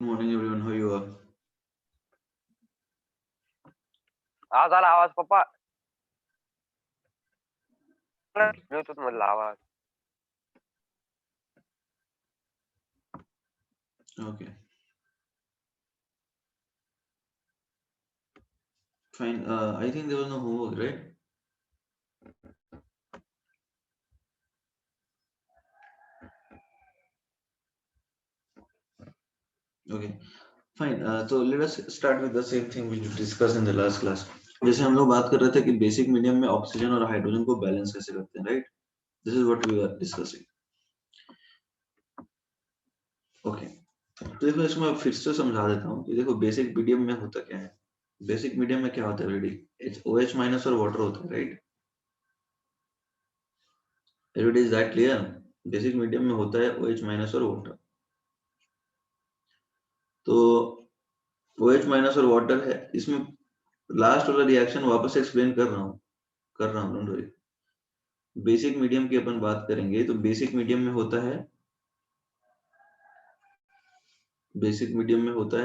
Good morning, everyone. How you are? आवाज आला आवाज पप्पा ब्लूटूथ मधला आवाज Okay. Fine. I think there was no homework, right? Okay. Fine. So let us start with the same thing which we discussed in the last class. जैसे हम लोग बात कर रहे थे कि बेसिक मीडियम में ऑक्सीजन और हाइड्रोजन को बैलेंस कैसे करते हैं, right? This is what we are discussing. Okay. तो देखो इसमें फिर से समझा देता हूँ कि देखो बेसिक मीडियम में होता क्या है. बेसिक मीडियम में क्या होता है ऑलरेडी? OH माइनस और वाटर होता है, right? Everybody is that clear? Basic medium में होता है OH माइनस और वाटर. तो OH माइनस और वाटर है, इसमें लास्ट वाला रिएक्शन वापस एक्सप्लेन कर रहा हूँ डोंट वरी. बेसिक मीडियम की अपन बात करेंगे तो बेसिक मीडियम में होता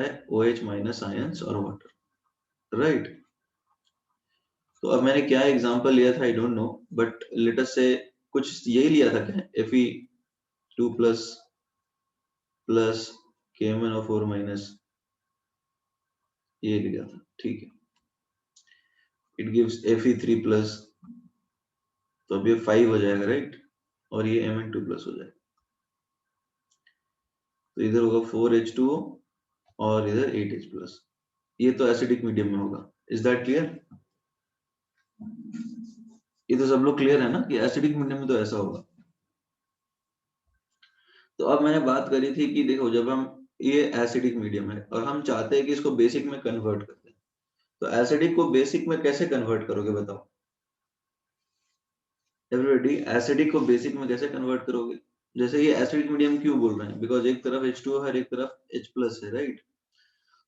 है OH माइनस आयंस और वाटर, राइट? तो अब मैंने क्या एग्जांपल लिया था I don't know, but let us से कुछ यही लिया था क्या, Fe2 प्लस KMnO4 माइनस, ये लिया था, ठीक है. इट गिव्स Fe3 प्लस, तो अब ये 5 हो जाएगा, राइट? और ये Mn2 प्लस हो जाएगा. तो इधर होगा 4H2O और इधर 8H प्लस. ये तो एसिडिक मीडियम में होगा. Is that clear? ये तो सब लोग क्लियर है ना कि एसिडिक मीडियम में तो ऐसा होगा. तो अब मैंने बात करी थी कि देखो जब हम ये एसिडिक मीडियम है और हम चाहते हैं कि इसको बेसिक में कन्वर्ट करते हैं, तो एसिडिक को बेसिक में कैसे कन्वर्ट करोगे बताओ एवरीबॉडी? एसिडिक को बेसिक में कैसे कन्वर्ट करोगे? जैसे ये एसिडिक मीडियम क्यों बोल रहे हैं? बिकॉज एक तरफ H2O है, एक तरफ H प्लस है, राइट?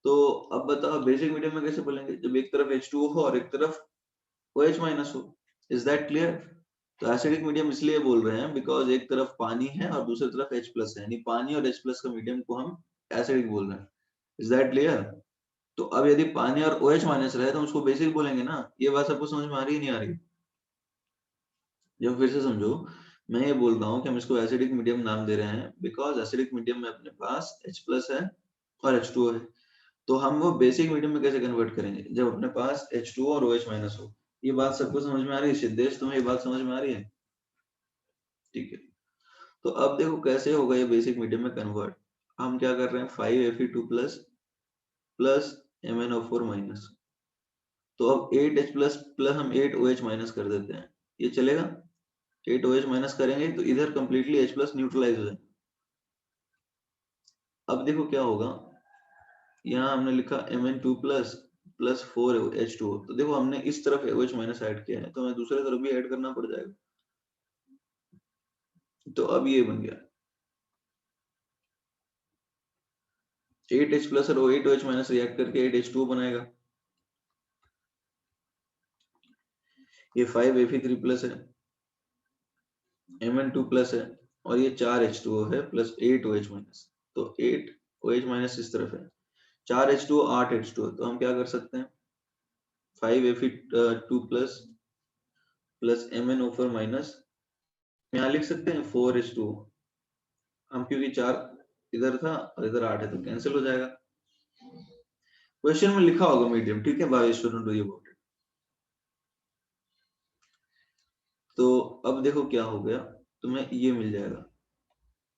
तो अब बताओ बेसिक मीडियम में कैसे बोलेंगे जब एक तरफ H2O हो और एक तरफ OH माइनस हो. Is that clear? तो एसिडिक मीडियम इसलिए बोल रहे हैं बिकॉज एक तरफ पानी है और दूसरी तरफ H प्लस है, यानी पानी और H प्लस का मीडियम को हम एसिडिक बोल रहे हैं. Is that clear? तो अब यदि पानी और OH माइनस रहे तो उसको बेसिक बोलेंगे ना. ये बात सबको समझ में आ रही है नहीं आ रही? जब फिर से समझो, मैं ये बोल रहा हूँ कि हम इसको एसिडिक मीडियम नाम दे रहे हैं बिकॉज एसिडिक मीडियम में अपने पास H प्लस है और H2O है. तो हम वो बेसिक मीडियम में कैसे कन्वर्ट करेंगे जब अपने पास H2O और OH माइनस हो. ये बात सबको समझ में आ रही है? सिद्धेश तुम्हें ये बात समझ में आ रही है? ठीक है. तो अब देखो कैसे होगा ये बेसिक मीडियम में कन्वर्ट. हम क्या कर रहे हैं 5Fe2 plus plus MnO4 minus. तो अब 8H प्लस प्लस हम 8OH माइनस कर देते हैं, ये चलेगा? 8OH माइनस करेंगे तो इधर कंप्लीटली H प्लस न्यूट्रलाइज हो जाएगा. अब देखो क्या होगा, यहाँ हमने लिखा Mn2 प्लस प्लस 4H2O. तो देखो हमने इस तरफ OH माइनस ऐड किया है तो हमें दूसरे तरफ भी ऐड करना पड़ जाएगा. तो अब ये बन गया 8H प्लस और 8OH माइनस रिएक्ट करके 8H2O बनाएगा. ये 5Fe3 प्लस है, Mn2 प्लस है और ये 4H2O है प्लस 8OH माइनस. तो 8OH माइनस इस तरफ है, 4H2O 8H2O. तो हम क्या कर सकते हैं 5Fe2 plus plus MnO4 minus, यहाँ लिख सकते हैं 4H2O. हम क्योंकि 4 इधर था और इधर 8 है तो कैंसिल हो जाएगा. क्वेश्चन में लिखा होगा मीडियम, ठीक है? By student do you about it. तो अब देखो क्या हो गया, तुम्हें ये मिल जाएगा.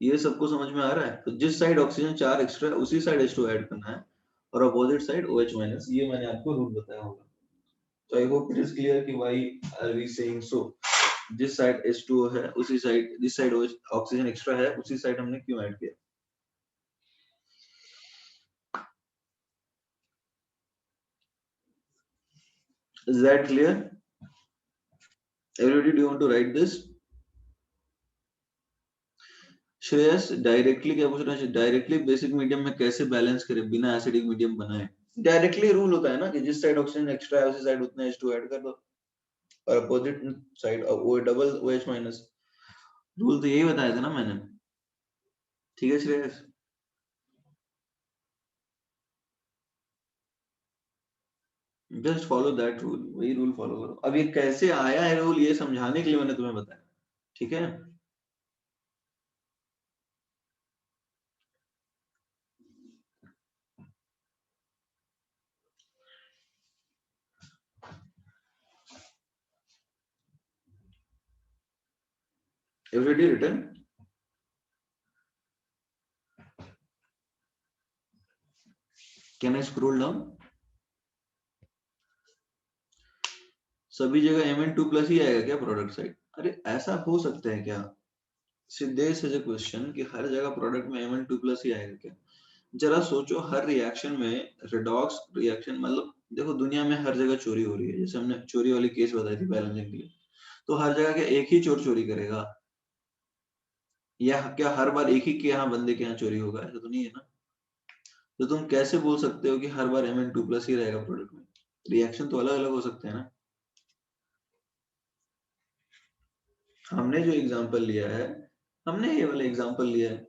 ये सबको समझ में आ रहा है? तो जिस साइड ऑक्सीजन 4 एक्स्ट्रा है उसी साइड H2 ऐड करना है और अपोजिट साइड OH माइनस. ये मैंने आपको रूल बताया होगा. तो I hope it is clear कि why are we saying so. जिस साइड H2O है उसी साइड, जिस साइड ऑक्सीजन एक्स्ट्रा है उसी साइड हमने क्यों ऐड किया. Is that clear? Everybody, do you want to write this? Shreyas directly क्या पूछ रहा है, डायरेक्टली बेसिक मीडियम में कैसे बैलेंस करें बिना एसिडिक मीडियम बनाए? डायरेक्टली रूल होता है ना कि जिस साइड ऑक्सीजन एक्स्ट्रा है उसी साइड उतना H2 ऐड कर दो और अपोजिट साइड वो डबल OH माइनस. रूल तो यही बताया था ना मैंने, ठीक है Shreyas? Just follow that rule, वही रूल फॉलो करो। अब ये कैसे आया है रूल, ये समझाने के लिए मैंने तुम्हें बताया, ठीक है। Everybody written? Can I scroll down? सभी जगह mn2 प्लस ही आएगा क्या प्रोडक्ट साइड? अरे ऐसा हो सकता है क्या? सिद्धेश इज अ क्वेश्चन कि हर जगह प्रोडक्ट में mn2 प्लस ही आएगा क्या? जरा सोचो, हर रिएक्शन में रेडॉक्स रिएक्शन, मतलब देखो दुनिया में हर जगह चोरी हो रही है, जैसे हमने चोरी वाली केस बताई थी बैलेंसिंग के लिए, तो हर जगह के एक ही चोर चोरी करेगा, या क्या हर बार एक ही के यहाँ बंदे के यहाँ चोरी होगा? ऐसा तो नहीं है ना। तो तुम कैसे बोल सकते हो कि हर बार mn2 प्लस ही रहेगा प्रोडक्ट में? रिएक्शन तो अलग अलग हो सकते हैं ना। हमने जो एग्जांपल लिया है, हमने ये वाला एग्जांपल लिया है,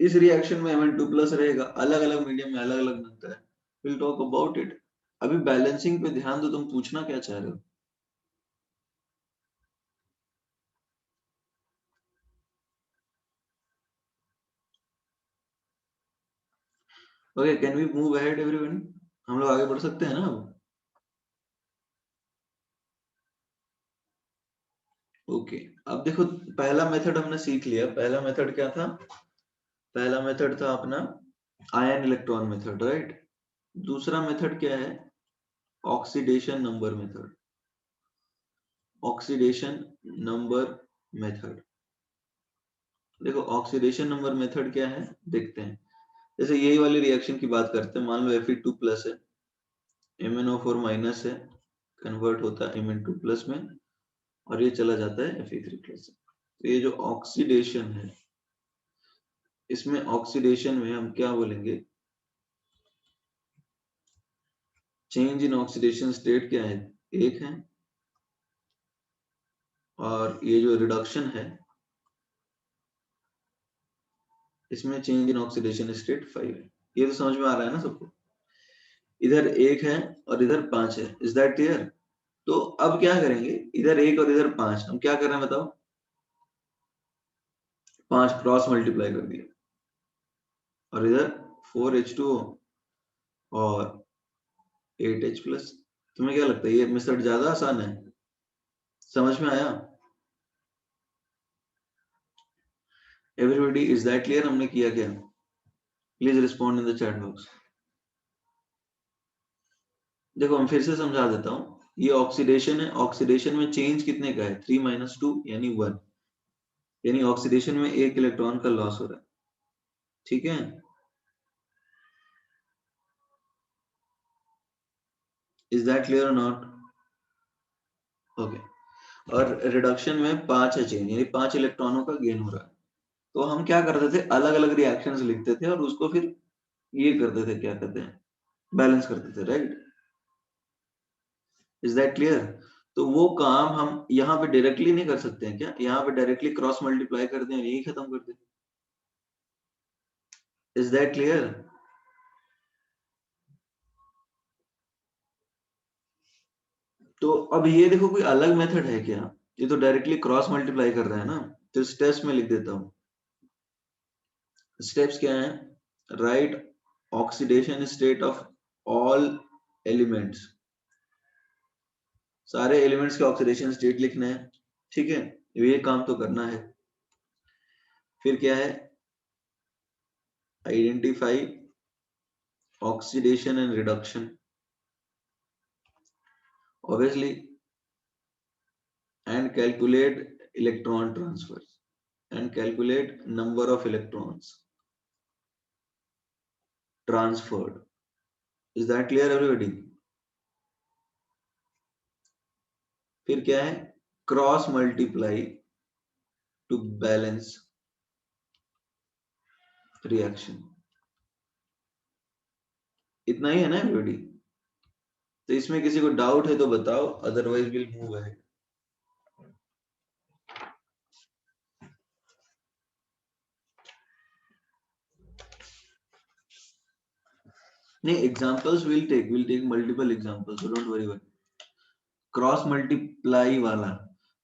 इस रिएक्शन में mn2 प्लस रहेगा, अलग अलग मीडियम में अलग अलग बनता है। Will talk about it. अभी बैलेंसिंग पे ध्यान दो, तुम पूछना क्या चाह रहे हो? Okay, can we move ahead everyone? हम लोग आगे बढ़ सकते हैं ना अब? ओके, अब देखो, पहला मेथड हमने सीख लिया। पहला मेथड क्या था? पहला मेथड था अपना आयन इलेक्ट्रॉन मेथड, राइट। दूसरा मेथड क्या है? Oxidation number method. Oxidation number method. देखो ऑक्सीडेशन नंबर मेथड क्या है, देखते हैं। जैसे यही वाली रिएक्शन की बात करते हैं, मान लो Fe2 प्लस है, MnO4 माइनस है, कन्वर्ट होता है Mn2 प्लस में, और ये चला जाता है Fe3 प्लस। तो ये जो ऑक्सीडेशन है, इसमें ऑक्सीडेशन में हम क्या बोलेंगे? चेंज इन ऑक्सीडेशन स्टेट क्या है? एक है। और ये जो रिडक्शन है, इसमें चेंज इन ऑक्सीडेशन स्टेट 5 है। ये तो समझ में आ रहा है ना सबको? इधर एक है और इधर 5 है। Is that clear? तो अब क्या करेंगे, इधर एक और इधर 5, हम क्या कर रहे हैं बताओ? 5 क्रॉस मल्टीप्लाई कर दिया, और इधर 4H2O और 8H प्लस। तुम्हें क्या लगता है, ये मेथड ज्यादा आसान है? समझ में आया? Everybody, is that clear? हमने किया क्या? Please respond in the chat box. देखो मैं फिर से समझा देता हूँ। ये ऑक्सीडेशन है, ऑक्सीडेशन में चेंज कितने का है? 3 - 2 यानी 1, यानी ऑक्सीडेशन में एक इलेक्ट्रॉन का लॉस हो रहा है, ठीक है। इज दैट क्लियर और नॉट? ओके। और रिडक्शन में 5 है चेंज, यानी 5 इलेक्ट्रॉनों का गेन हो रहा है। तो हम क्या करते थे, अलग अलग रिएक्शंस लिखते थे और उसको फिर ये करते थे, क्या कहते हैं, बैलेंस करते थे, राइट। Is that clear? तो वो काम हम यहाँ पे डायरेक्टली नहीं कर सकते हैं क्या? यहाँ पे डायरेक्टली क्रॉस मल्टीप्लाई कर दें और यही खत्म कर दें। Is that clear? तो अब ये देखो, कोई अलग मेथड है क्या? ये तो डायरेक्टली क्रॉस मल्टीप्लाई कर रहा है ना। तो स्टेप्स में लिख देता हूँ। स्टेप्स क्या है? Right oxidation state of all elements. सारे एलिमेंट्स के ऑक्सीडेशन स्टेट लिखना है, ठीक है। ये काम तो करना है। फिर क्या है? Identify oxidation and reduction, obviously, and calculate electron transfers and calculate number of electrons transferred. Is that clear everybody? फिर क्या है? Cross multiply two balance reaction. इतना ही है ना एवरीबॉडी? तो इसमें किसी को डाउट है तो बताओ, अदरवाइज विल मूव अहेड। नहीं, examples will take multiple examples, so don't worry. Cross multiply वाला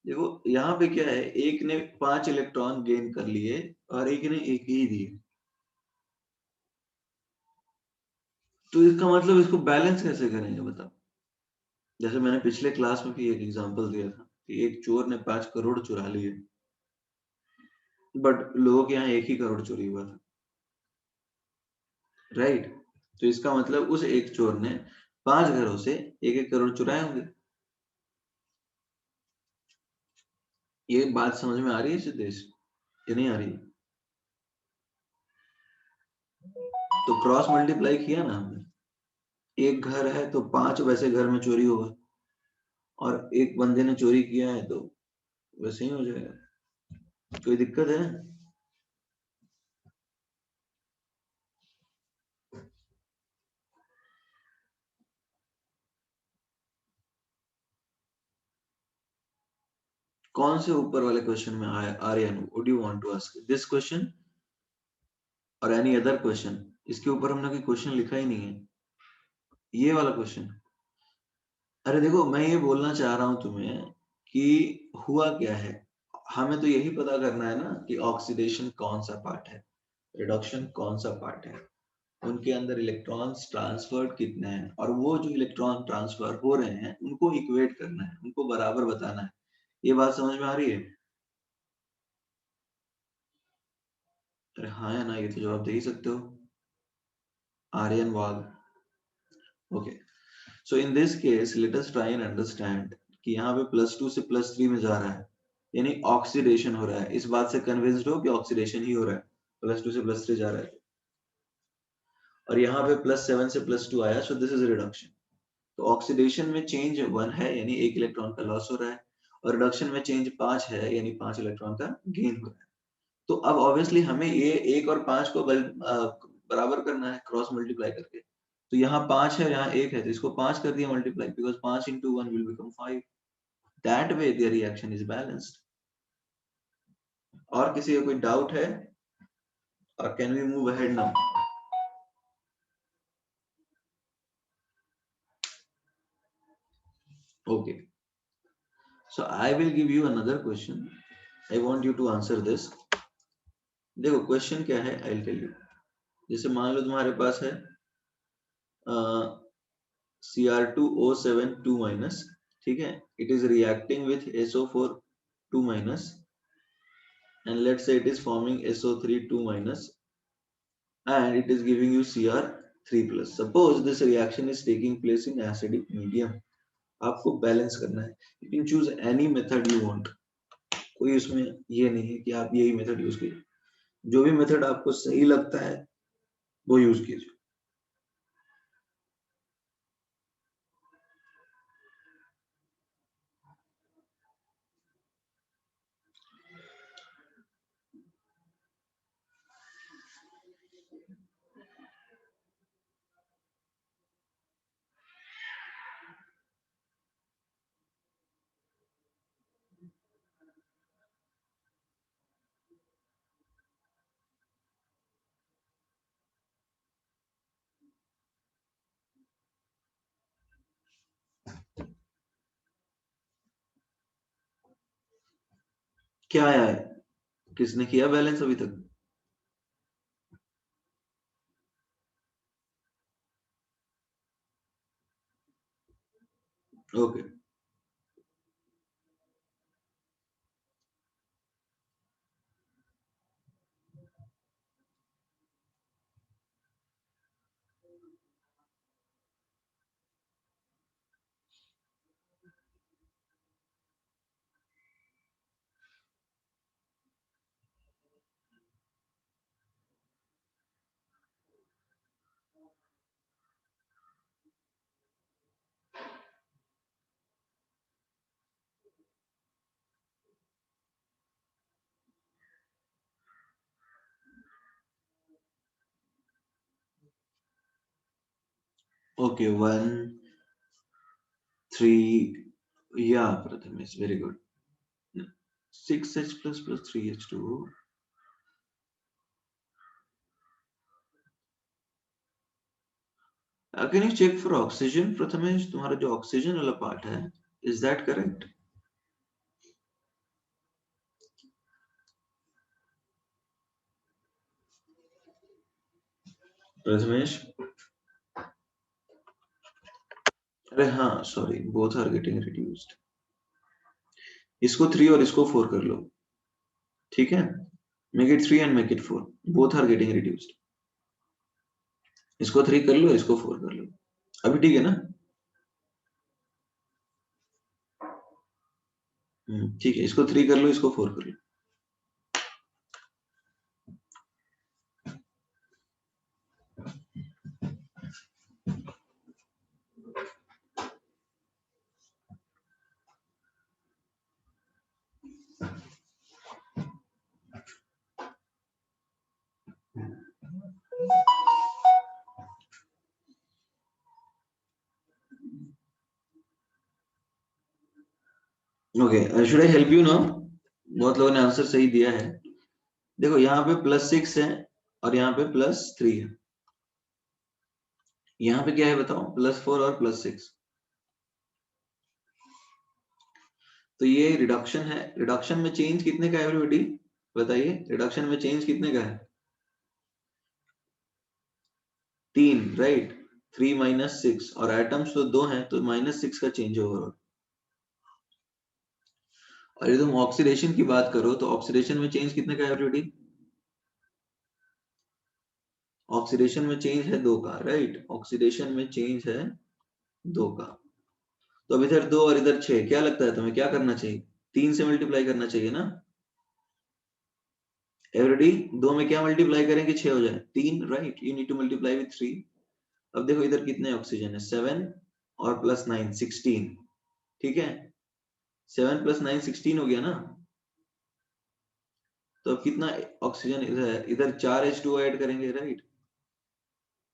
देखो, यहाँ पे क्या है, एक ने 5 इलेक्ट्रॉन गेन कर लिए और एक ने एक ही दिए, तो इसका मतलब इसको बैलेंस कैसे करेंगे बताओ। जैसे मैंने पिछले क्लास में भी एक एग्जांपल दिया था कि एक चोर ने 5 करोड़ चुरा लिए, बट लोगों के यहाँ 1 ही करोड़ चोरी हुआ था, राइट। तो इसका मतलब उस एक चोर ने 5 घरों से 1-1 करोड़ चुराए होंगे। ये बात समझ में आ रही है सिद्धेश, ये नहीं आ रही? तो क्रॉस मल्टीप्लाई किया ना हमने, एक घर है तो 5 वैसे घर में चोरी होगा, और एक बंदे ने चोरी किया है तो वैसे ही हो जाएगा। कोई दिक्कत है? कौन से ऊपर वाले क्वेश्चन में Aryan, what do you want to ask, this question और एनी अदर क्वेश्चन? इसके ऊपर हमने कोई क्वेश्चन लिखा ही नहीं है, ये वाला क्वेश्चन। अरे देखो, मैं ये बोलना चाह रहा हूं तुम्हें कि हुआ क्या है, हमें तो यही पता करना है ना कि ऑक्सीडेशन कौन सा पार्ट है, रिडक्शन कौन सा पार्ट है, उनके अंदर इलेक्ट्रॉन्स ट्रांसफर्ड कितने हैं, और वो जो इलेक्ट्रॉन ट्रांसफर हो रहे हैं उनको इक्वेट करना है, उनको बराबर बताना है। ये बात समझ में आ रही है? अरे हाँ या ना, ये तो जवाब दे ही सकते हो। Aryan Wagh. Okay, so in this case let us try and understand कि यहाँ पे +2 से +3 में जा रहा है, यानी ऑक्सीडेशन हो रहा है। इस बात से कन्विंस्ड हो कि ऑक्सीडेशन ही हो रहा है, +2 से +3 जा रहा है। और यहाँ पे +7 से +2 आया, सो दिस इज रिडक्शन। तो ऑक्सीडेशन में चेंज 1 है, यानी 1 इलेक्ट्रॉन का लॉस हो रहा है, और रिडक्शन में चेंज 5 है, यानी 5 इलेक्ट्रॉन का गेन हो रहा है। तो अब ऑब्वियसली हमें ये 1 और 5 को बराबर करना है क्रॉस मल्टीप्लाई करके। तो यहाँ 5 है, यहाँ 1 है, तो इसको 5 कर दिया multiply, because 5 into 1 will become 5. That way their reaction is balanced. और किसी का कोई डाउट है, और can we move ahead now? Okay, so I will give you another question. I want you to answer this. देखो question क्या है, I will tell you. जैसे मान लो तुम्हारे पास है Cr2O7 2 माइनस, ठीक है, it is reacting with SO4 2 minus, and let's say it is forming SO3 2 minus, and it is giving you Cr3 plus. Suppose this reaction is taking place in acidic medium. आपको balance करना है, you can choose any method you want. कोई उसमें ये नहीं है कि आप यही मेथड यूज कीजिए, जो भी मेथड आपको सही लगता है वो यूज कीजिए। क्या आया है, किसने किया बैलेंस अभी तक? ओके, ओके, 1 3, या Prathamesh, very good. 6H plus plus 3H2. Can you check for oxygen Prathamesh, तुम्हारा जो ऑक्सीजन वाला पार्ट है, इज दैट करेक्ट? प्रथमेश, अरे हाँ sorry, both are getting reduced. इसको 3 और इसको 4 कर लो, ठीक है? Make it 3 and make it 4, both are getting reduced. इसको 3 कर लो, इसको 4 कर लो, अभी ठीक है ना? ठीक है, इसको 3 कर लो, इसको 4 कर लो। Okay, should I help you now? बहुत लोगों ने आंसर सही दिया है। देखो यहाँ पे +6 है और यहाँ पे +3 है। यहाँ पे क्या है बताओ? +4 और +6। तो ये रिडक्शन है। रिडक्शन में चेंज कितने का है एवरीबॉडी? बताइए, रिडक्शन में चेंज कितने का है? 3, राइट? 3 - 6 और एटम्स तो 2 हैं, तो -6 का चेंज ओवरऑल। और यदि तुम ऑक्सीडेशन की बात करो तो ऑक्सीडेशन में चेंज कितने का है एवरीबॉडी? ऑक्सीडेशन में चेंज है 2 का, राइट? ऑक्सीडेशन में चेंज है 2 का। तो अब इधर 2 और इधर 6, क्या लगता है तुम्हें क्या करना चाहिए? 3 से मल्टीप्लाई करना चाहिए ना एवरीबॉडी? 2 में क्या मल्टीप्लाई करें कि 6 हो जाए? 3, right? You need to multiply with 3। अब देखो इधर कितने ऑक्सीजन है? 7 और +9 16, ठीक है? 7 + 9 16 हो गया ना? तो अब कितना ऑक्सीजन इधर है? इधर 4 H2O ऐड करेंगे, राइट?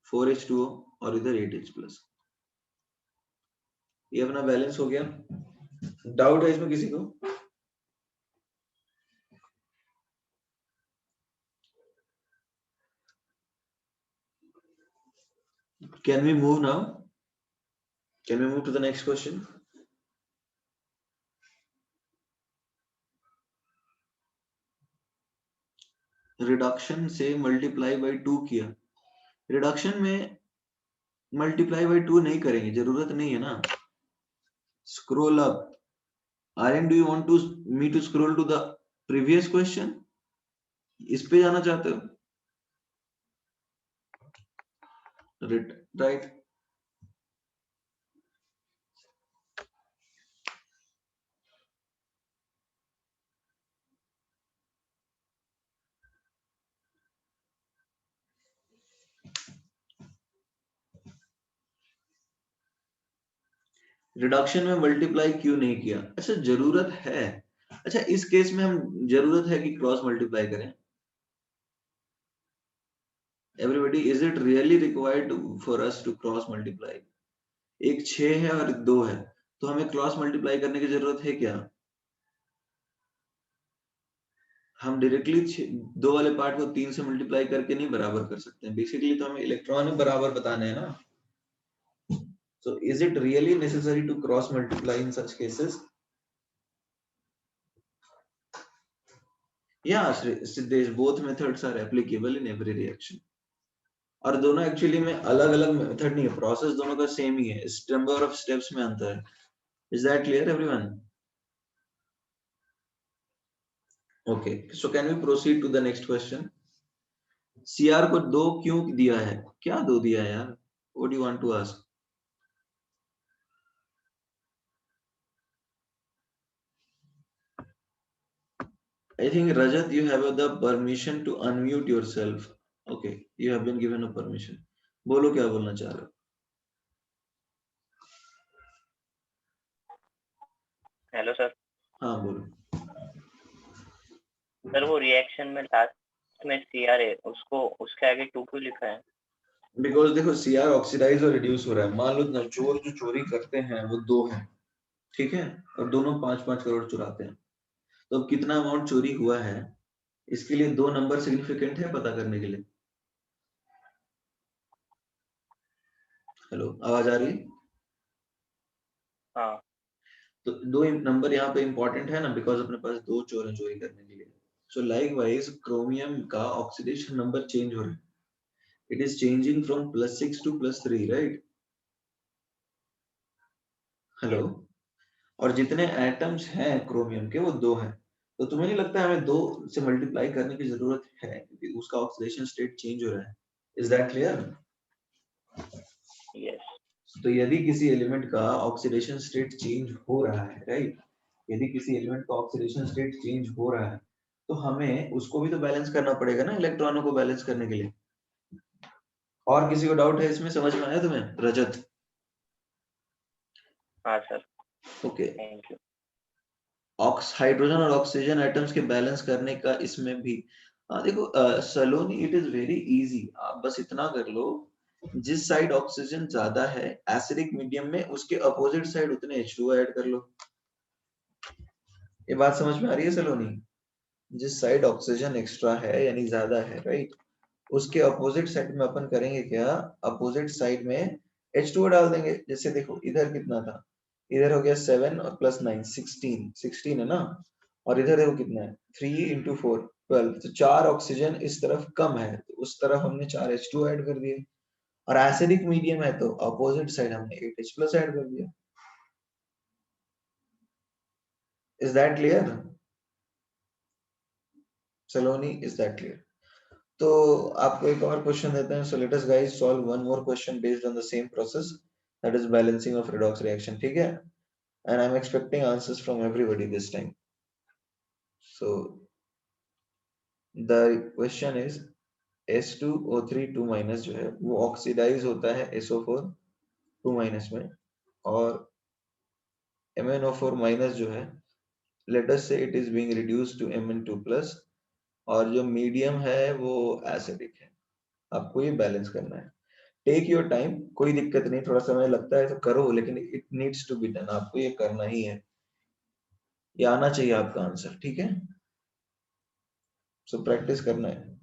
4 H2O और इधर 8 H+। ये अपना बैलेंस हो गया। डाउट है इसमें किसी को? Can we move now? Can we move to the next question? Reduction से मल्टीप्लाई बाय 2 किया। रिडक्शन में मल्टीप्लाई बाय 2 नहीं करेंगे, जरूरत नहीं है ना। Scroll up. Aryan, do you want to me to scroll to the previous question? इस पे जाना चाहते हो? राइट। रिडक्शन में मल्टीप्लाई क्यों नहीं किया? अच्छा, जरूरत है। अच्छा, इस केस में हम जरूरत है कि क्रॉस मल्टीप्लाई करें? Everybody, is it really required for us to cross multiply? एक 6 है और 2 है, तो हमें क्रॉस मल्टीप्लाई करने की जरूरत है क्या? हम डायरेक्टली 2 वाले पार्ट को 3 से मल्टीप्लाई करके नहीं बराबर कर सकते हैं। बेसिकली तो हमें इलेक्ट्रॉन बराबर बताने हैं ना। So is it really necessary to cross multiply in such cases? Yeah, Siddesh, both methods are applicable in every reaction. और दोनों एक्चुअली में अलग अलग मेथड नहीं है, प्रोसेस दोनों का सेम ही है, नंबर ऑफ स्टेप्स में अंतर है। Is that clear everyone? Okay, so can we proceed to the next question? CR को 2 क्यों दिया है? क्या 2 दिया है यार? What do you want to ask? I think Rajat, you have the permission to unmute yourself. Okay, you have been given a permission. बोलो क्या बोलना चाह रहे हो? Hello sir. हाँ बोलो। सर वो रिएक्शन में लास्ट में सीआर है, उसको उसके आगे 2 क्यों लिखा है? बिकॉज देखो सीआर ऑक्सीडाइज और रिड्यूस हो रहा है। मान लो ना, चोर जो चोरी करते हैं वो 2 हैं, ठीक है? और दोनों 5-5 करोड़ चुराते हैं। तो अब कितना अमाउंट चोरी हुआ है, इसके लिए 2 नंबर सिग्निफिकेंट है पता करने के लिए। हेलो, आवाज आ रही है? हाँ तो दो नंबर यहाँ पे इंपॉर्टेंट है ना, बिकॉज अपने पास दो चोर हैं चोरी करने के लिए। सो लाइक वाइज क्रोमियम का ऑक्सीडेशन नंबर चेंज हो रहा है, it is changing from +6 to +3, right? Hello. yes, और जितने एटम्स हैं क्रोमियम के वो दो हैं, तो तुम्हें नहीं लगता हमें दो से मल्टीप्लाई करने की जरूरत है, क्योंकि उसका ऑक्सीडेशन स्टेट चेंज हो रहा है। Is that clear? yes, तो यदि किसी एलिमेंट का ऑक्सीडेशन स्टेट चेंज हो रहा है, राइट, यदि किसी एलिमेंट का ऑक्सीडेशन स्टेट चेंज हो रहा है, तो हमें उसको भी तो बैलेंस करना पड़ेगा ना, इलेक्ट्रॉनों को बैलेंस करने के लिए। और किसी को डाउट है इसमें? समझ में आया तुम्हें रजत? हाँ sir, okay. Thank you. Hydrogen और ऑक्सीजन एटम्स के बैलेंस करने का इसमें भी देखो सलोनी, इट इज वेरी इजी। आप बस इतना कर लो, जिस साइड ऑक्सीजन ज्यादा है एसिडिक मीडियम में, उसके अपोजिट साइड उतने H2O ऐड कर लो। ये बात समझ में आ रही है सलोनी? जिस साइड ऑक्सीजन एक्स्ट्रा है यानी ज्यादा है, राइट, उसके अपोजिट साइड में अपन करेंगे क्या, अपोजिट साइड में H2O डाल देंगे। जैसे देखो इधर कितना था, इधर हो गया 7 और +9 16 है ना, और इधर देखो कितना है 3 × 4 12, तो 4 ऑक्सीजन इस तरफ कम है, तो उस तरफ हमने 4 H2O ऐड कर दिए। और एसिडिक मीडियम है तो अपोजिट साइड हमने 8 H+ ऐड कर दिया। Is that clear Saloni? Is that clear? तो आपको एक और क्वेश्चन देते हैं। So let us guys solve one more question based on the same process, that is balancing of redox reaction, ठीक है? And I am expecting answers from everybody this time. So the question is S2O3 2- जो है वो oxidise होता है SO4 2- में, और MnO4- जो है, let us say it is being reduced to Mn2+, और जो मीडियम है वो एसिडिक है। आपको ये बैलेंस करना है। टेक योर टाइम, कोई दिक्कत नहीं, थोड़ा समय लगता है तो करो, लेकिन it needs to be done, आपको ये करना ही है, ये आना चाहिए आपका आंसर, ठीक है? सो प्रैक्टिस करना है।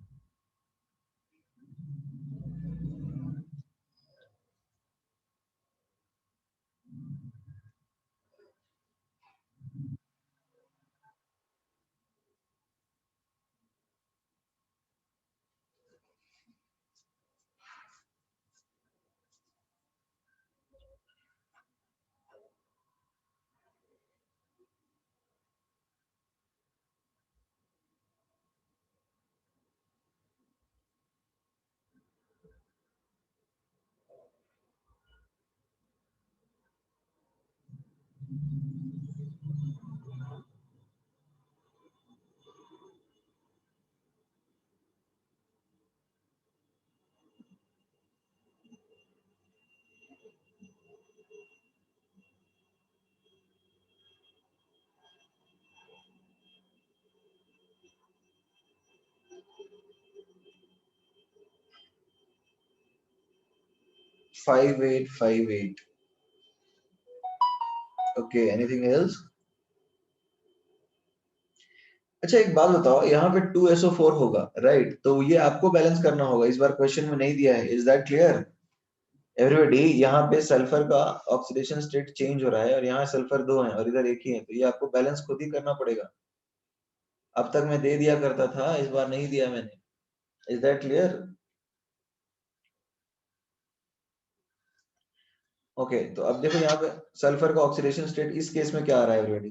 Five eight okay, anything else? अच्छा एक बात बताओ, यहाँ पे 2SO4 होगा, राइट, तो ये आपको बैलेंस करना होगा, इस बार क्वेश्चन में नहीं दिया है। Is that clear everybody? यहाँ पे सल्फर का ऑक्सीडेशन स्टेट चेंज हो रहा है, और यहाँ सल्फर दो है और इधर एक ही है, तो ये आपको बैलेंस खुद ही करना पड़ेगा। अब तक मैं दे दिया करता था, इस बार नहीं दिया मैंने। Is that clear? ओके, तो अब देखो यहाँ पे सल्फर का ऑक्सीडेशन स्टेट इस केस में क्या आ रहा है everybody?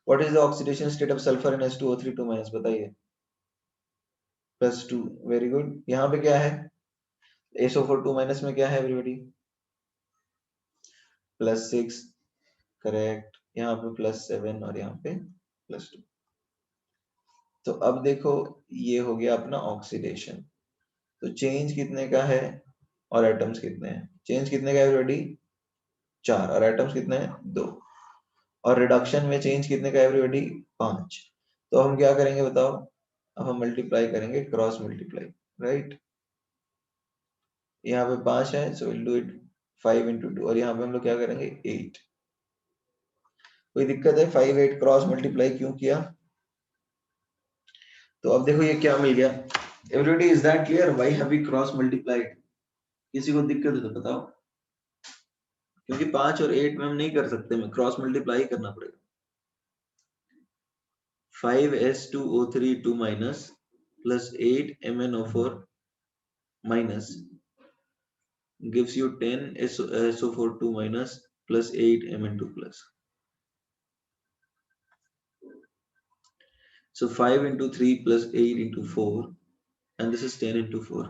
What is the oxidation state of sulphur in S2O3 2- बताइए? +2, वेरी गुड। यहाँ पे क्या है SO4 2- में क्या है एवरीबॉडी? +6, करेक्ट। यहाँ पे +7 और यहाँ पे +2। तो अब देखो ये हो गया अपना ऑक्सीडेशन। तो चेंज कितने का है और एटम्स कितने हैं? चेंज कितने का है एवरीबॉडी? 4, और एटम्स कितने हैं? 2। और रिडक्शन में चेंज कितने का है एवरीबॉडी? 5। तो हम क्या करेंगे बताओ? अब हम मल्टीप्लाई करेंगे, क्रॉस मल्टीप्लाई, राइट? यहाँ पे 5 है, सो विल डू इट 5 × 2, और यहाँ पे हम लोग क्या करेंगे 8। कोई दिक्कत है? 5 8 क्रॉस मल्टीप्लाई क्यों किया? तो अब देखो ये क्या मिल गया everybody? Is that clear? Why have we cross multiplied? किसी को दिक्कत है तो बताओ। क्योंकि 5 और 8 में हम नहीं कर सकते, मैं क्रॉस मल्टीप्लाई करना पड़ेगा। 5s2o3 2 minus plus 8 MnO4 minus gives you 10 SO4 2 minus plus 8 Mn2 plus. So 5 into 3 plus 8 into 4 and this is 10 into 4.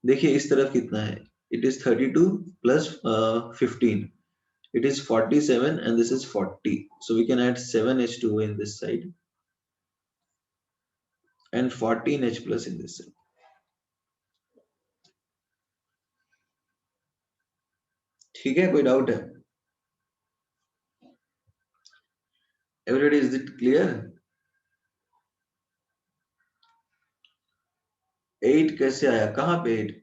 देखिए इस तरफ कितना है, it is 32 plus 15. It is 47 and this is 40. So we can add 7H2O in this side and 14H plus in this side. ठीक है, कोई doubt है? Everybody, is it clear? 8 कैसे आया, कहाँ पे 8?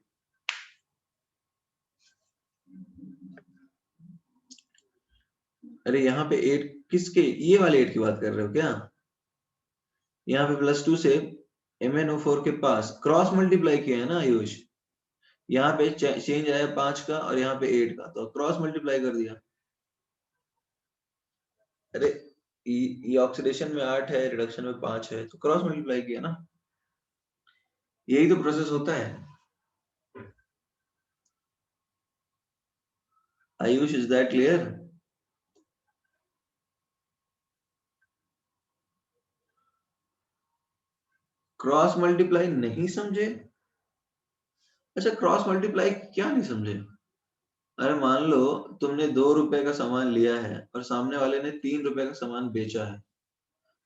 अरे यहाँ पे 8 किसके, ये वाले 8 की बात कर रहे हो क्या? यहाँ पे +2 से MnO4 के पास क्रॉस मल्टीप्लाई किया है ना आयुष, यहाँ पे चेंज आया 5 का और यहाँ पे 8 का, तो क्रॉस मल्टीप्लाई कर दिया। अरे ये ऑक्सीडेशन में 8 है, रिडक्शन में 5 है, तो क्रॉस मल्टीप्लाई किया ना, यही तो प्रोसेस होता है। Ayush, is that clear? Cross multiply नहीं समझे? अच्छा, क्रॉस मल्टीप्लाई क्या नहीं समझे? अरे मान लो तुमने 2 रुपए का सामान लिया है और सामने वाले ने 3 रुपए का सामान बेचा है,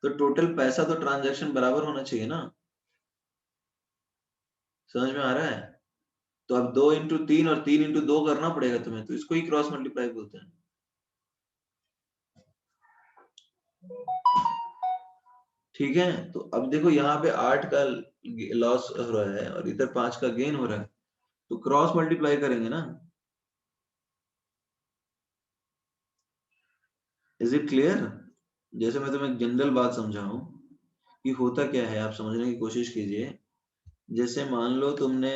तो टोटल पैसा तो ट्रांजैक्शन बराबर होना चाहिए ना। समझ में आ रहा है? तो अब 2 इंटू 3 और 3 इंटू 2 करना पड़ेगा तुम्हें, तो इसको ही क्रॉस मल्टीप्लाई बोलते हैं। ठीक है, तो अब देखो यहाँ पे 8 का लॉस हो रहा है और इधर 5 का गेन हो रहा है, तो क्रॉस मल्टीप्लाई करेंगे ना। Is it clear? जैसे मैं तुम्हें जनरल बात समझाऊं कि होता क्या है, आप समझने की कोशिश कीजिए। जैसे मान लो तुमने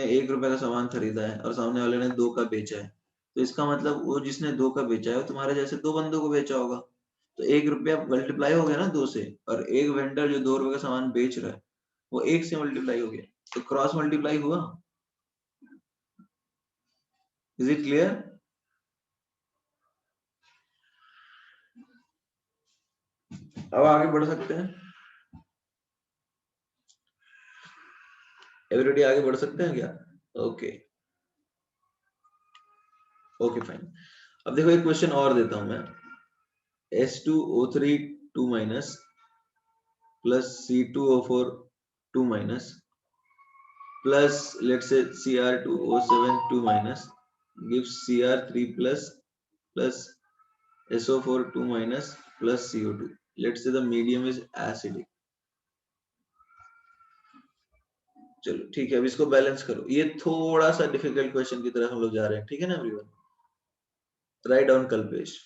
1 रुपए का सामान खरीदा है और सामने वाले ने 2 का बेचा है, तो इसका मतलब वो जिसने 2 का बेचा है वो तुम्हारे जैसे 2 बंदों को बेचा होगा, तो 1 रुपया मल्टीप्लाई हो गया ना 2 से, और एक वेंडर जो 2 रुपए का सामान बेच रहा है वो 1 से मल्टीप्लाई हो गया, तो क्रॉस मल्टीप्लाई हुआ। Is it clear? अब आगे बढ़ सकते हैं, एवरीबॉडी आगे बढ़ सकते हैं क्या? Okay okay fine. अब देखो एक क्वेश्चन और देता हूं मैं, S2O3 2 minus plus C2O4 2 minus plus let's say Cr2O7 2 minus gives Cr3 plus SO4 2 minus plus CO2. Let's say the medium is acidic. चलो ठीक है, अब इसको बैलेंस करो। ये थोड़ा सा डिफिकल्ट क्वेश्चन की तरफ हम लोग जा रहे हैं, ठीक है ना एवरीवन? राइट डाउन कल्पेश,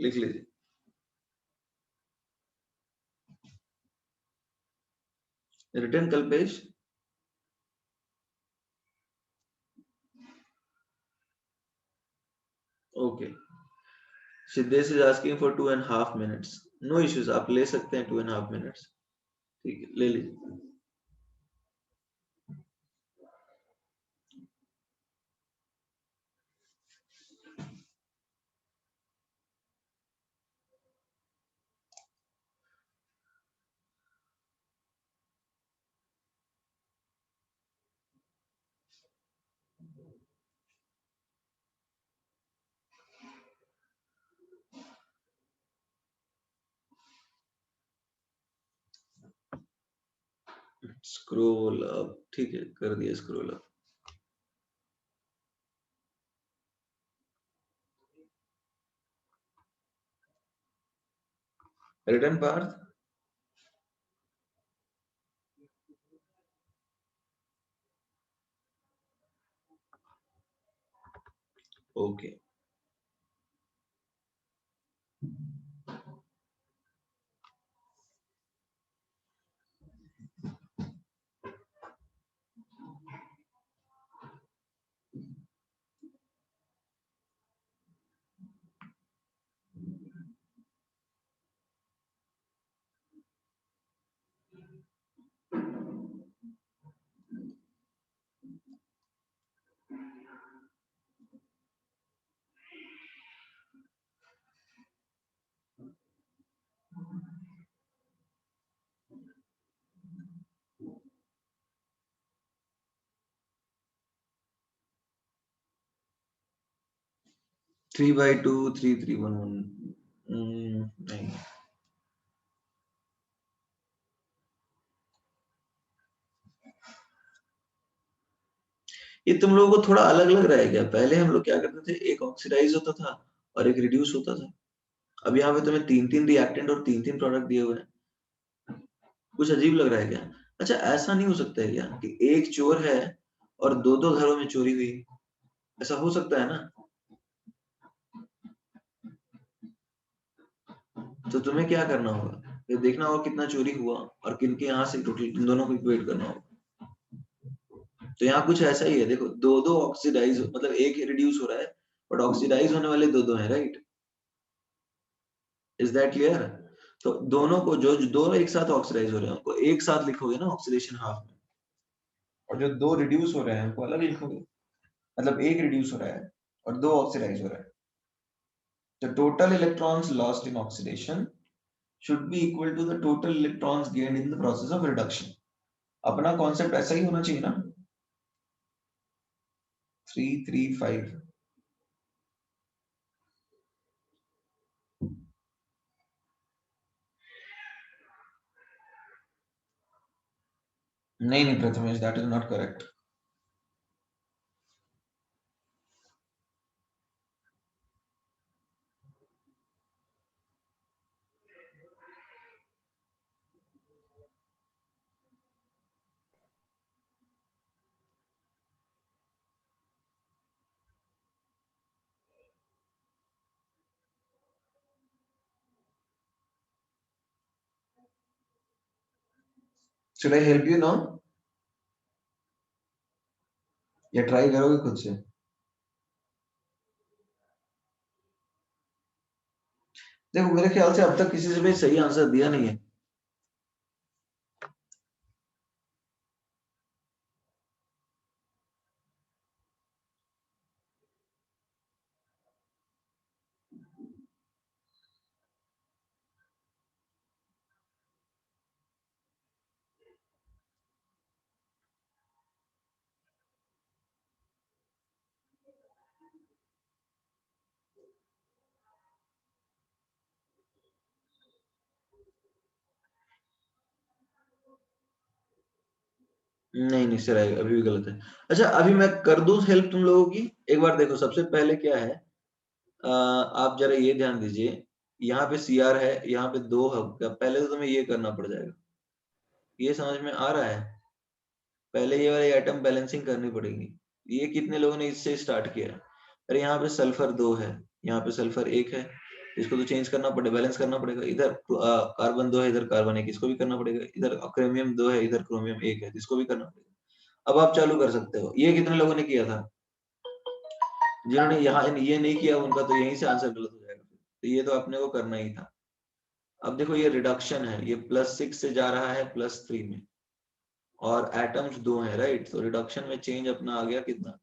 लिख लीजिए। Return Kalpesh, okay. Siddhesh is asking for 2.5 minutes। No issues, आप ले सकते हैं 2.5 minutes, ठीक है, ले लीजिए। स्क्रॉल अप, ठीक है, कर दिया scroll up. Return Parth, okay. 3/2 3311 नहीं, ये तुम लोगों को थोड़ा अलग लग रहा है क्या? पहले हम लोग क्या करते थे, एक ऑक्सीडाइज होता था और एक रिड्यूस होता था। अब यहाँ पे तुम्हें 3-3 रिएक्टेंट और 3-3 प्रोडक्ट दिए हुए हैं, कुछ अजीब लग रहा है क्या? अच्छा, ऐसा नहीं हो सकता है क्या कि एक चोर है और दो दो घरों में चोरी हुई? ऐसा हो सकता है ना? तो तुम्हें क्या करना होगा, ये देखना होगा कितना चोरी हुआ और किन के यहाँ से टोटल, तुम दोनों को इक्वेट करना होगा। तो यहाँ कुछ ऐसा ही है, देखो दो दो ऑक्सीडाइज, मतलब एक रिड्यूस हो रहा है बट ऑक्सीडाइज होने वाले दो दो हैं, राइट? Is that clear? तो दोनों को, जो जो दो एक साथ ऑक्सीडाइज हो रहे हैं उनको एक साथ लिखोगे ना ऑक्सीडेशन हाफ में, और जो दो रिड्यूस हो रहे हैं उनको अलग लिखोगे। मतलब एक रिड्यूस हो रहा है और दो ऑक्सीडाइज हो रहा है, the total electrons lost in oxidation should be equal to the total electrons gained in the process of reduction. अपना कॉन्सेप्ट ऐसा ही होना चाहिए ना, 335। नहीं नहीं Prathamesh, that is not correct. Should I help you now, या ट्राई करोगे खुद से? देखो मेरे ख्याल से अब तक किसी से भी सही आंसर दिया नहीं है। नहीं नहीं सर, अभी भी गलत है। अच्छा अभी मैं कर दूं हेल्प तुम लोगों की? एक बार देखो, सबसे पहले क्या है, आप जरा ये ध्यान दीजिए, यहाँ पे सी आर है, यहाँ पे दो हब का, पहले तो तुम्हें ये करना पड़ जाएगा। ये समझ में आ रहा है? पहले ये वाली आइटम बैलेंसिंग करनी पड़ेगी। ये कितने लोगों ने इससे स्टार्ट किया है? अरे यहाँ पे सल्फर 2 है, यहाँ पे सल्फर 1 है, इसको तो चेंज करना पड़ेगा, बैलेंस करना पड़ेगा। इधर कार्बन 2 है, इधर कार्बन 1, इसको भी करना पड़ेगा। इधर क्रोमियम 2 है, इधर क्रोमियम 1 है, इसको भी करना पड़ेगा। अब आप चालू कर सकते हो। ये कितने लोगों ने किया था? जिन्होंने यहाँ ये नहीं किया उनका तो यहीं से आंसर गलत हो जाएगा। तो ये तो अपने को करना ही था। अब देखो ये रिडक्शन है, ये +6 से जा रहा है +3 में, और एटम्स 2 हैं, राइट? तो रिडक्शन में चेंज अपना आ गया कितना,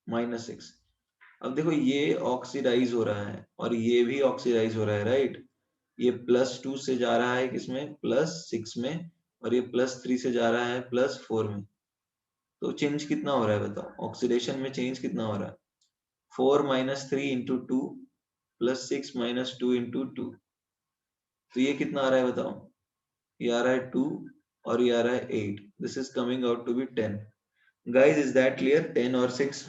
-6। अब देखो ये ऑक्सीडाइज हो रहा है और ये भी ऑक्सीडाइज हो रहा है, राइट? ये +2 से जा रहा है किसमें, +6 में, और ये +3 से जा रहा है +4 में। तो चेंज कितना हो रहा है बताओ, ऑक्सीडेशन में चेंज कितना हो रहा है? 4 - 3 × 2 +6 - 2 × 2। तो ये कितना आ रहा है बताओ? ये आ रहा है 2 और ये आ रहा है 8। This is coming out to be 10। Guys is that clear? 10 और 6,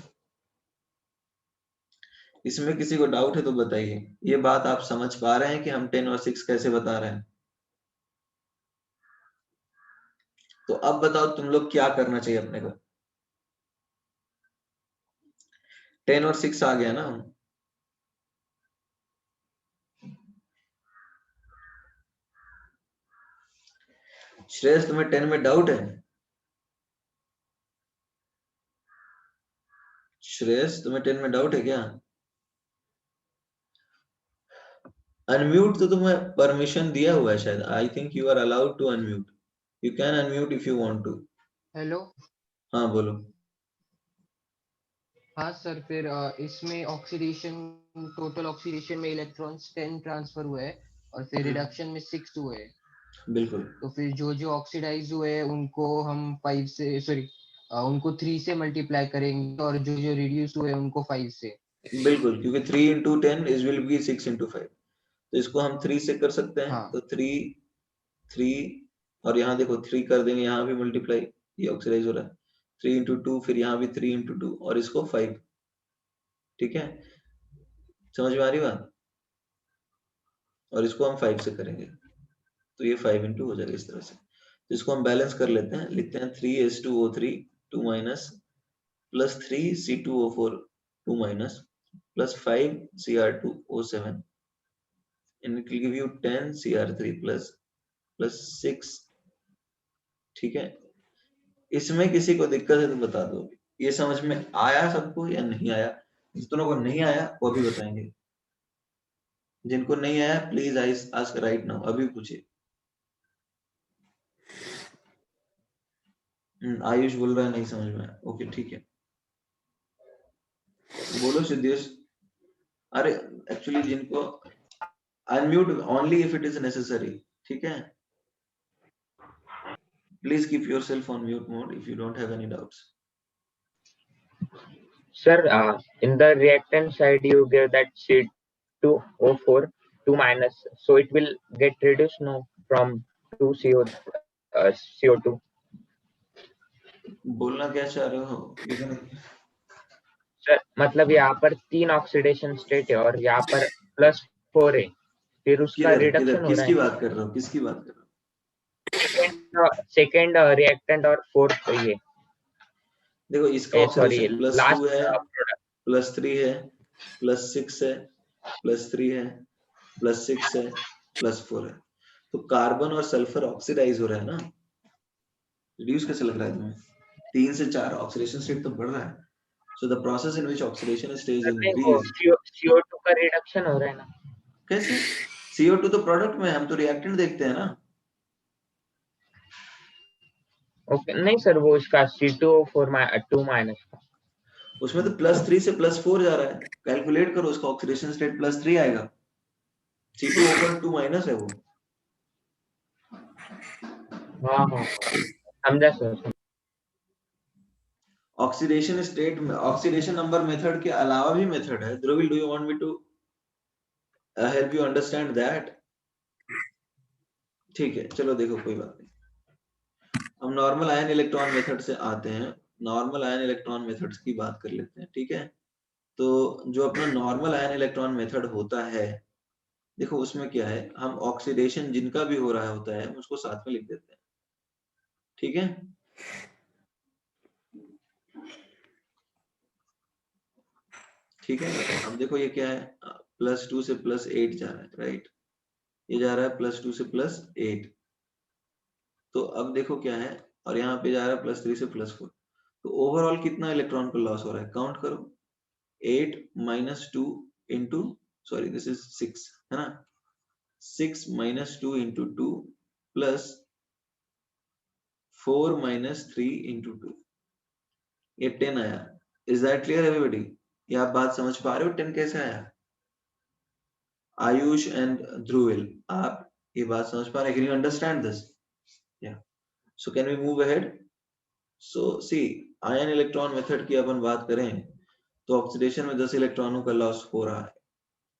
इसमें किसी को डाउट है तो बताइए। ये बात आप समझ पा रहे हैं कि हम 10 और 6 कैसे बता रहे हैं? तो अब बताओ तुम लोग क्या करना चाहिए अपने को? 10 और 6 आ गया ना? श्रेयस तुम्हें 10 में डाउट है? श्रेयस तुम्हें 10 में डाउट है क्या? अनम्यूट तो तुम्हें परमिशन दिया हुआ है शायद। I think you are allowed to unmute. You can unmute if you want to. Hello. हाँ बोलो। हाँ सर, फिर इसमें ऑक्सीडेशन, टोटल ऑक्सीडेशन में इलेक्ट्रॉन्स 10 ट्रांसफर हुए हैं और फिर रिडक्शन में 6 हुए हैं। बिल्कुल। तो फिर जो जो ऑक्सीडाइज हुए हैं उनको हम 5 से, सॉरी, उनको 3 से मल्टीप्लाई करेंगे और जो जो रिड्यूस हुए उनको 5 से। बिल्कुल, क्योंकि 3 into 10 is will be 6 into 5, तो इसको हम 3 से कर सकते हैं। हाँ। तो 3 और यहाँ देखो 3 कर देंगे, यहाँ भी मल्टीप्लाई, ये ऑक्सीडाइज हो रहा है। 3 into 2, फिर यहाँ भी 3 into 2 और इसको 5। ठीक है, समझ में आ रही बात? और इसको हम 5 से करेंगे तो ये 5 into हो जाएगा इस तरह से। तो इसको हम बैलेंस कर लेते हैं, लिखते हैं 3s2o3 2 minus plus 3c2o4 2 minus plus 5cr2o7 and it will give you 10cr3 plus 6। ठीक है, इसमें किसी को दिक्कत है तो बता दो। ये समझ में आया सबको या नहीं आया? जितनों को नहीं आया वो भी बताएंगे, जिनको नहीं आया प्लीज आस्क राइट नाउ, अभी पूछिए। आयुष बोल रहा है नहीं समझ में आया। ओके ठीक है, बोलो सिद्धेश। अरे एक्चुअली जिनको unmute only if it is necessary, ठीक है? Please keep yourself on mute mode if you don't have any doubts. Sir, in the reactant side, you give that C2O4 2 minus, so it will get reduced now from 2CO2. बोलना क्या चाह रहे हो? Sir मतलब यहाँ पर 3 oxidation state है और यहाँ पर +4 है, फिर उसका रिडक्शन हो रहा किसकी बात कर रहे हो? किसकी बात कर रहे हो? सेकेंड रिएक्टेंट और फोर्थ ये देखो इसका सॉरी +2 है, +3 है, +6 है, +3 है, +6 है, +4 है। तो कार्बन और सल्फर ऑक्सीडाइज हो रहा है ना, रिड्यूस कैसे लग रहा है तुम्हें? 3 से 4 ऑक्सीडेशन स्टेट तो बढ़ रहा है। So the process in which oxidation stage increase, CO2 का रिडक्शन हो रहा है ना। कैसे? CO2 तो प्रोडक्ट में, हम तो रिएक्टेंट देखते हैं ना। ओके नहीं सर, वो इसका C2O4 2 माइनस का, उसमें तो +3 से +4 जा रहा है। कैलकुलेट करो, उसका ऑक्सीडेशन स्टेट +3 आएगा। C2O4 2 माइनस है वो। हाँ समझा सर। ऑक्सीडेशन स्टेट में ऑक्सीडेशन नंबर मेथड के अलावा भी मेथड है। Dhruvil, do you want me to help you understand that? ठीक है, चलो देखो कोई बात नहीं। हम नॉर्मल आयन इलेक्ट्रॉन मेथड से आते हैं, नॉर्मल आयन इलेक्ट्रॉन मेथड्स की बात कर लेते हैं। ठीक है, तो जो अपना नॉर्मल आयन इलेक्ट्रॉन मेथड होता है, देखो उसमें क्या है, हम ऑक्सीडेशन जिनका भी हो रहा होता है उसको साथ में लिख देते हैं। ठीक है, ठीक है। अब देखो ये क्या है, +2 से +8 जा रहा है, राइट? ये जा रहा है +2 से +8। तो अब देखो क्या है, और यहाँ पे जा रहा है +3 से +4। तो ओवरऑल कितना इलेक्ट्रॉन को लॉस हो रहा है, काउंट करो। 8 - 2 इंटू, सॉरी दिस इज 6 है ना, 6 - 2 इंटू 2 प्लस 4 - 3 इंटू 2, ये 10 आया। Is that clear everybody? ये आप बात समझ पा रहे हो 10 कैसे आया? आयुष एंड ध्रुविल, आप ये बात समझ पा रहे हैं? Can you understand this? या so can we move ahead? So see, ion electron method की अपन बात करें तो ऑक्सीडेशन में 10 इलेक्ट्रॉनों का लॉस हो रहा है।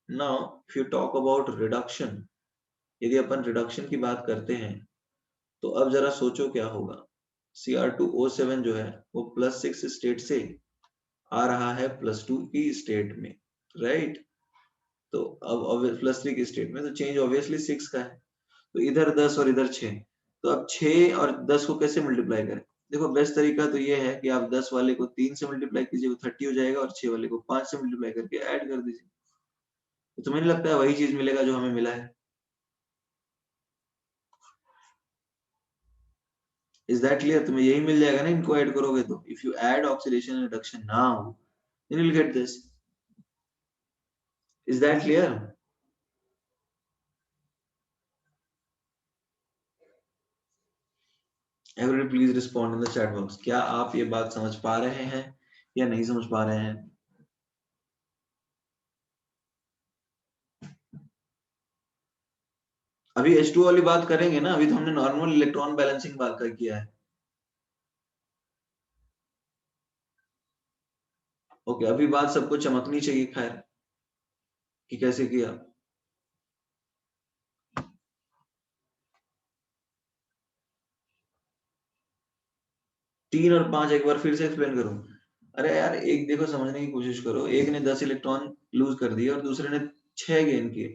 Now if you talk about reduction, यदि अपन रिडक्शन की बात करते हैं तो अब जरा सोचो क्या होगा। Cr2O7 जो है वो +6 स्टेट से आ रहा है +2 की स्टेट में, राइट? तो अब +3 की स्टेट में, तो चेंज ऑब्वियसली 6 का है। तो इधर 10 और इधर 6, तो अब 6 और 10 को कैसे मल्टीप्लाई करें? देखो बेस्ट तरीका तो ये है कि आप 10 वाले को 3 से मल्टीप्लाई कीजिए, वो 30 हो जाएगा, और 6 वाले को 5 से मल्टीप्लाई करके ऐड कर दीजिए। तो तुम्हें नहीं लगता है वही चीज मिलेगा जो हमें मिला है? Is that clear? तुम्हें यही मिल जाएगा ना इनको ऐड करोगे तो। If you add oxidation reduction now then you'll get this. Is that clear? Everybody please respond in the chat box. क्या आप ये बात समझ पा रहे हैं या नहीं समझ पा रहे हैं? अभी H2 वाली बात करेंगे ना, अभी तो हमने नॉर्मल इलेक्ट्रॉन बैलेंसिंग बात कर किया है। ओके, अभी बात सबको चमकनी चाहिए, खैर कि कैसे किया। तीन और पांच एक बार फिर से एक्सप्लेन करूं? अरे यार, एक देखो समझने की कोशिश करो, एक ने 10 इलेक्ट्रॉन लूज कर दिए और दूसरे ने 6 गेन किए,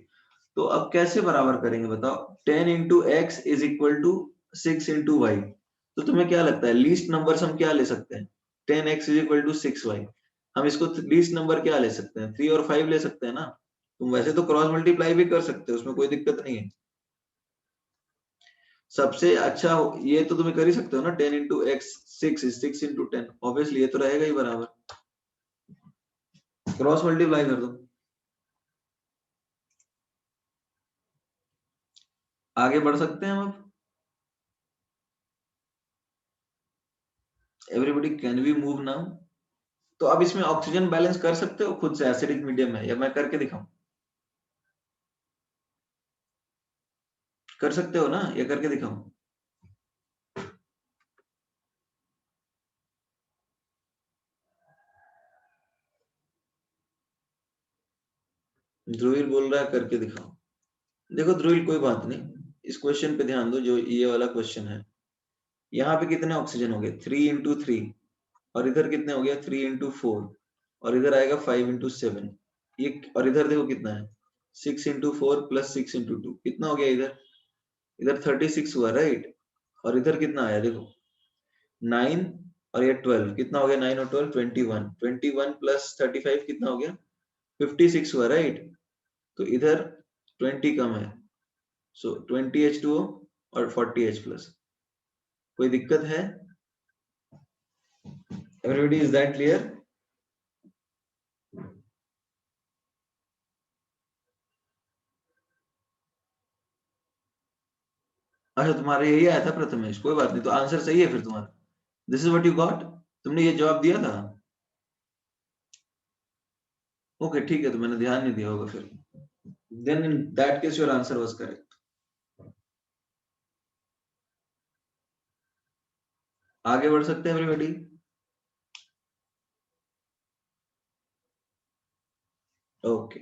तो अब कैसे बराबर करेंगे बताओ? 10 into x is equal to 6 into y. तो तुम्हें क्या लगता है लीस्ट नंबर हम क्या ले सकते हैं? 10x is equal to 6y। हम इसको लीस्ट नंबर क्या ले सकते हैं? 3 और 5 ले सकते हैं ना। तुम वैसे तो क्रॉस मल्टीप्लाई भी कर सकते हो, उसमें कोई दिक्कत नहीं है। सबसे अच्छा ये तो तुम्हें कर ही सकते हो ना, 10 into x 6 is 6 into 10, obviously ये तो रहेगा ही बराबर। क्रॉस मल्टीप्लाई कर दो। आगे बढ़ सकते हैं हम अब? Everybody can we move now? तो अब इसमें ऑक्सीजन बैलेंस कर सकते हो खुद से, एसिडिक मीडियम है, या मैं करके दिखाऊं? कर सकते हो ना, या करके दिखाऊं? ध्रुवील बोल रहा है करके दिखाओ। देखो ध्रुवील, कोई बात नहीं, इस क्वेश्चन पे ध्यान दो जो ये वाला क्वेश्चन है। यहाँ पे कितने ऑक्सीजन हो गए? 3 इंटू 3, और इधर कितने हो गया? 3 इंटू 4, और इधर आएगा 5 इंटू 7। ये और इधर देखो कितना है, 6 इंटू 4 प्लस 6 इंटू 2, कितना हो गया इधर? इधर 36 हुआ, राइट? और इधर कितना आया देखो, 9, और ये 12, कितना हो गया? 9 और 12 21, 21 प्लस 35 कितना हो गया? 56 हुआ, राइट? तो इधर 20 कम है, सो 20 H2O और 40 H प्लस। कोई दिक्कत है? Everybody is that clear? अच्छा, तुम्हारा यही आया था प्रथमेश, कोई बात नहीं, तो आंसर सही है फिर तुम्हारा। This is what you got, तुमने ये जवाब दिया था? ओके ठीक है, तो मैंने ध्यान नहीं दिया होगा फिर। Then in that case your answer was correct. आगे बढ़ सकते हैं everybody? Okay,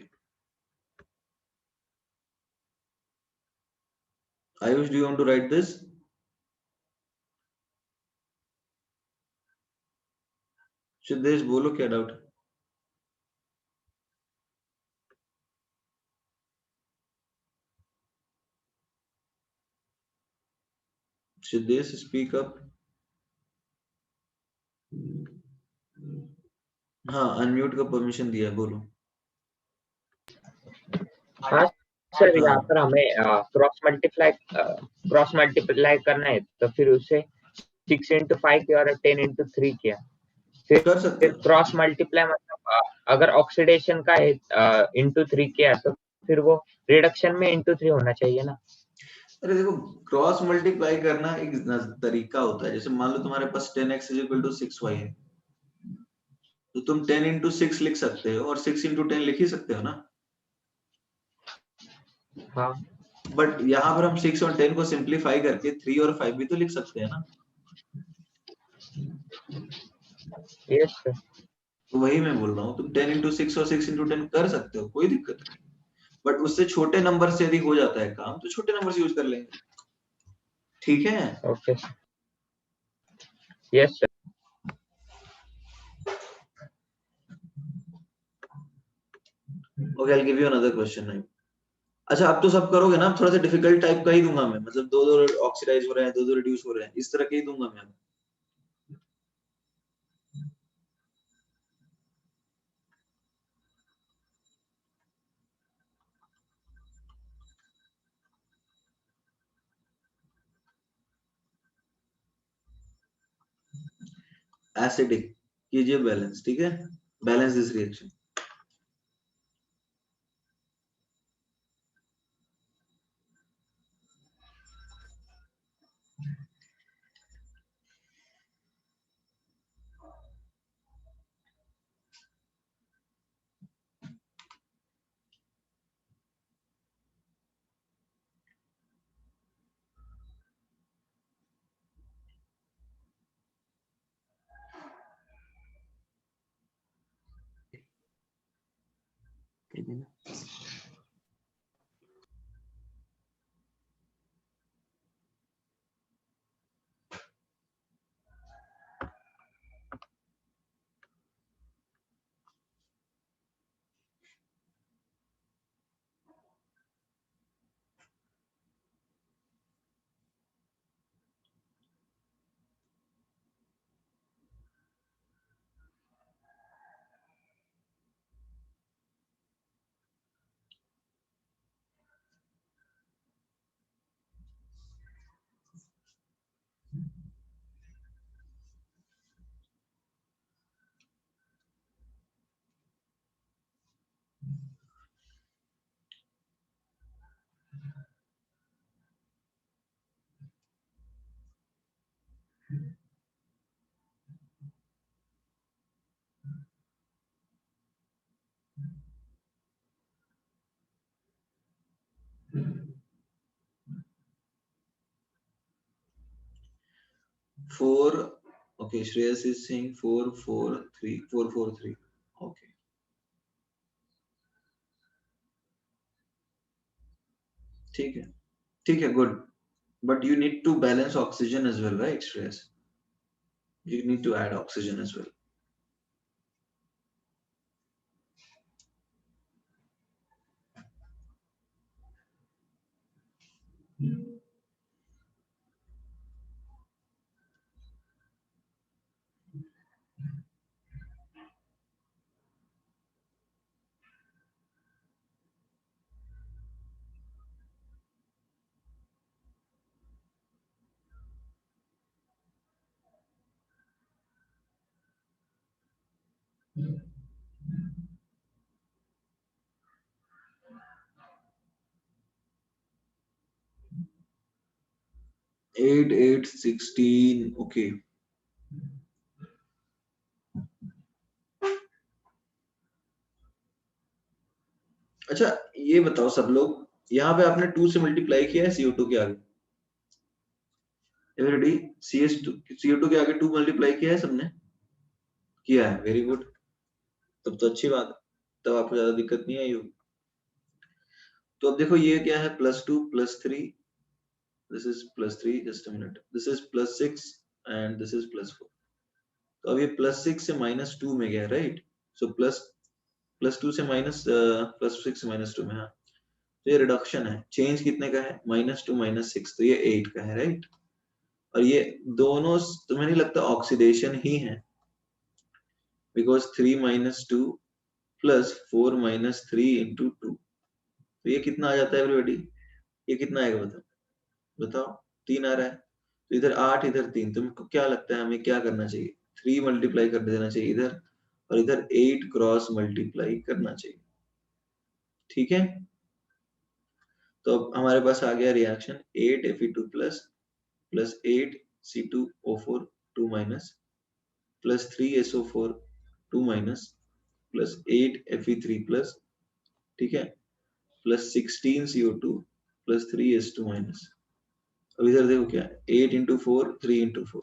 Ayush, do you want to write this? Siddhesh बोलो, क्या डाउट है? Siddhesh speak up. हाँ, अनम्यूट का परमिशन दिया है, बोलो। हाँ सर, यहाँ हाँ, पर हमें क्रॉस मल्टीप्लाई करना है, तो फिर उसे 6 इंटू 5 किया और 10 इंटू 3 किया। कर सकते फिर हो। क्रॉस मल्टीप्लाई मतलब अगर ऑक्सीडेशन का है इंटू 3 किया, तो फिर वो रिडक्शन में इंटू 3 होना चाहिए ना। अरे देखो, क्रॉस मल्टीप्लाई करना एक तरीका होता है। जैसे मान लो तुम्हारे पास 10x is equal to 6y है, तो तुम 10 इंटू 6 लिख सकते हो और 6 इंटू 10 लिख ही सकते हो ना। हाँ बट यहाँ पर हम 6 और 10 को सिंप्लीफाई करके 3 और 5 भी तो लिख सकते हैं ना। Yes sir. तो वही मैं बोल रहा हूँ, तुम 10 इंटू 6 और 6 इंटू 10 कर सकते हो, कोई दिक्कत नहीं। बट उससे छोटे नंबर से यदि हो जाता है काम, तो छोटे नंबर से यूज कर लेंगे, ठीक है? Okay yes sir. Okay, I give you another question now. अच्छा, अब तो सब करोगे ना? अब थोड़ा सा डिफिकल्ट टाइप का ही दूंगा मैं, मतलब दो दो ऑक्सीडाइज हो रहे हैं, दो दो रिड्यूस हो रहे हैं, इस तरह के ही दूंगा मैं। एसिडिक कीजिए बैलेंस, ठीक है? Balance this reaction. मिटा देना। Four. Okay, Shreyas is saying 4-4-3. 4-4-3. Okay. ठीक है, ठीक है, good. But you need to balance oxygen as well, right, Shreyas? You need to add oxygen as well. Eight, 8, 16. Okay. अच्छा, ये बताओ सब लोग, यहाँ पे आपने 2 से मल्टीप्लाई किया है CO2 के आगे? एवरीबॉडी CO2 के आगे 2 मल्टीप्लाई किया है सबने? किया है, वेरी गुड। तब तो अच्छी बात है, तब आपको ज्यादा दिक्कत नहीं आई होगी। तो अब देखो ये क्या है, +2 +3, this is +3, just a minute, this is +6 and this is +4। तो अब ये +6 से -2 में गया, राइट? सो +2 से +6 से -2 में, हाँ। तो ये रिडक्शन है, चेंज कितने का है? -2 -6, तो ये 8 का है, राइट? और ये दोनों तुम्हें नहीं लगता ऑक्सीडेशन ही है? बिकॉज 3 - 2 + 4 - 3 × 2, तो ये कितना आ जाता है एवरीबॉडी? ये कितना आएगा बताओ? 3 आ रहा है, तो इधर 8, इधर 3। तुमको क्या लगता है हमें क्या करना चाहिए? 3 मल्टीप्लाई कर देना चाहिए इधर, और इधर 8 क्रॉस मल्टीप्लाई करना चाहिए, ठीक है? तो अब हमारे पास आ गया reaction 8 Fe2+ + 8 C2O4 2- + 3 SO4 2- + 8 Fe3+, ठीक है, + 16 CO2 + 3 S2-। अब इधर देखो क्या है, 8 × 4 3 × 4,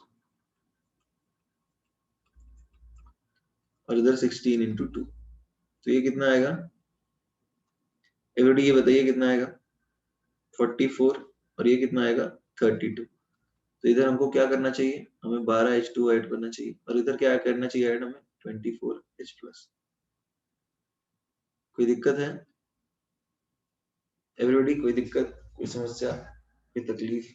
और इधर 16 × 2, तो ये कितना आएगा एवरीबॉडी? ये बताइए कितना आएगा? 44, और ये कितना आएगा? 32। तो इधर हमको क्या करना चाहिए? हमें 12 H2 ऐड करना चाहिए, और इधर क्या करना चाहिए ऐड हमें? 24 H+। कोई दिक्कत है एवरीबॉडी? कोई दिक्कत, कोई समस्या, कोई तकलीफ?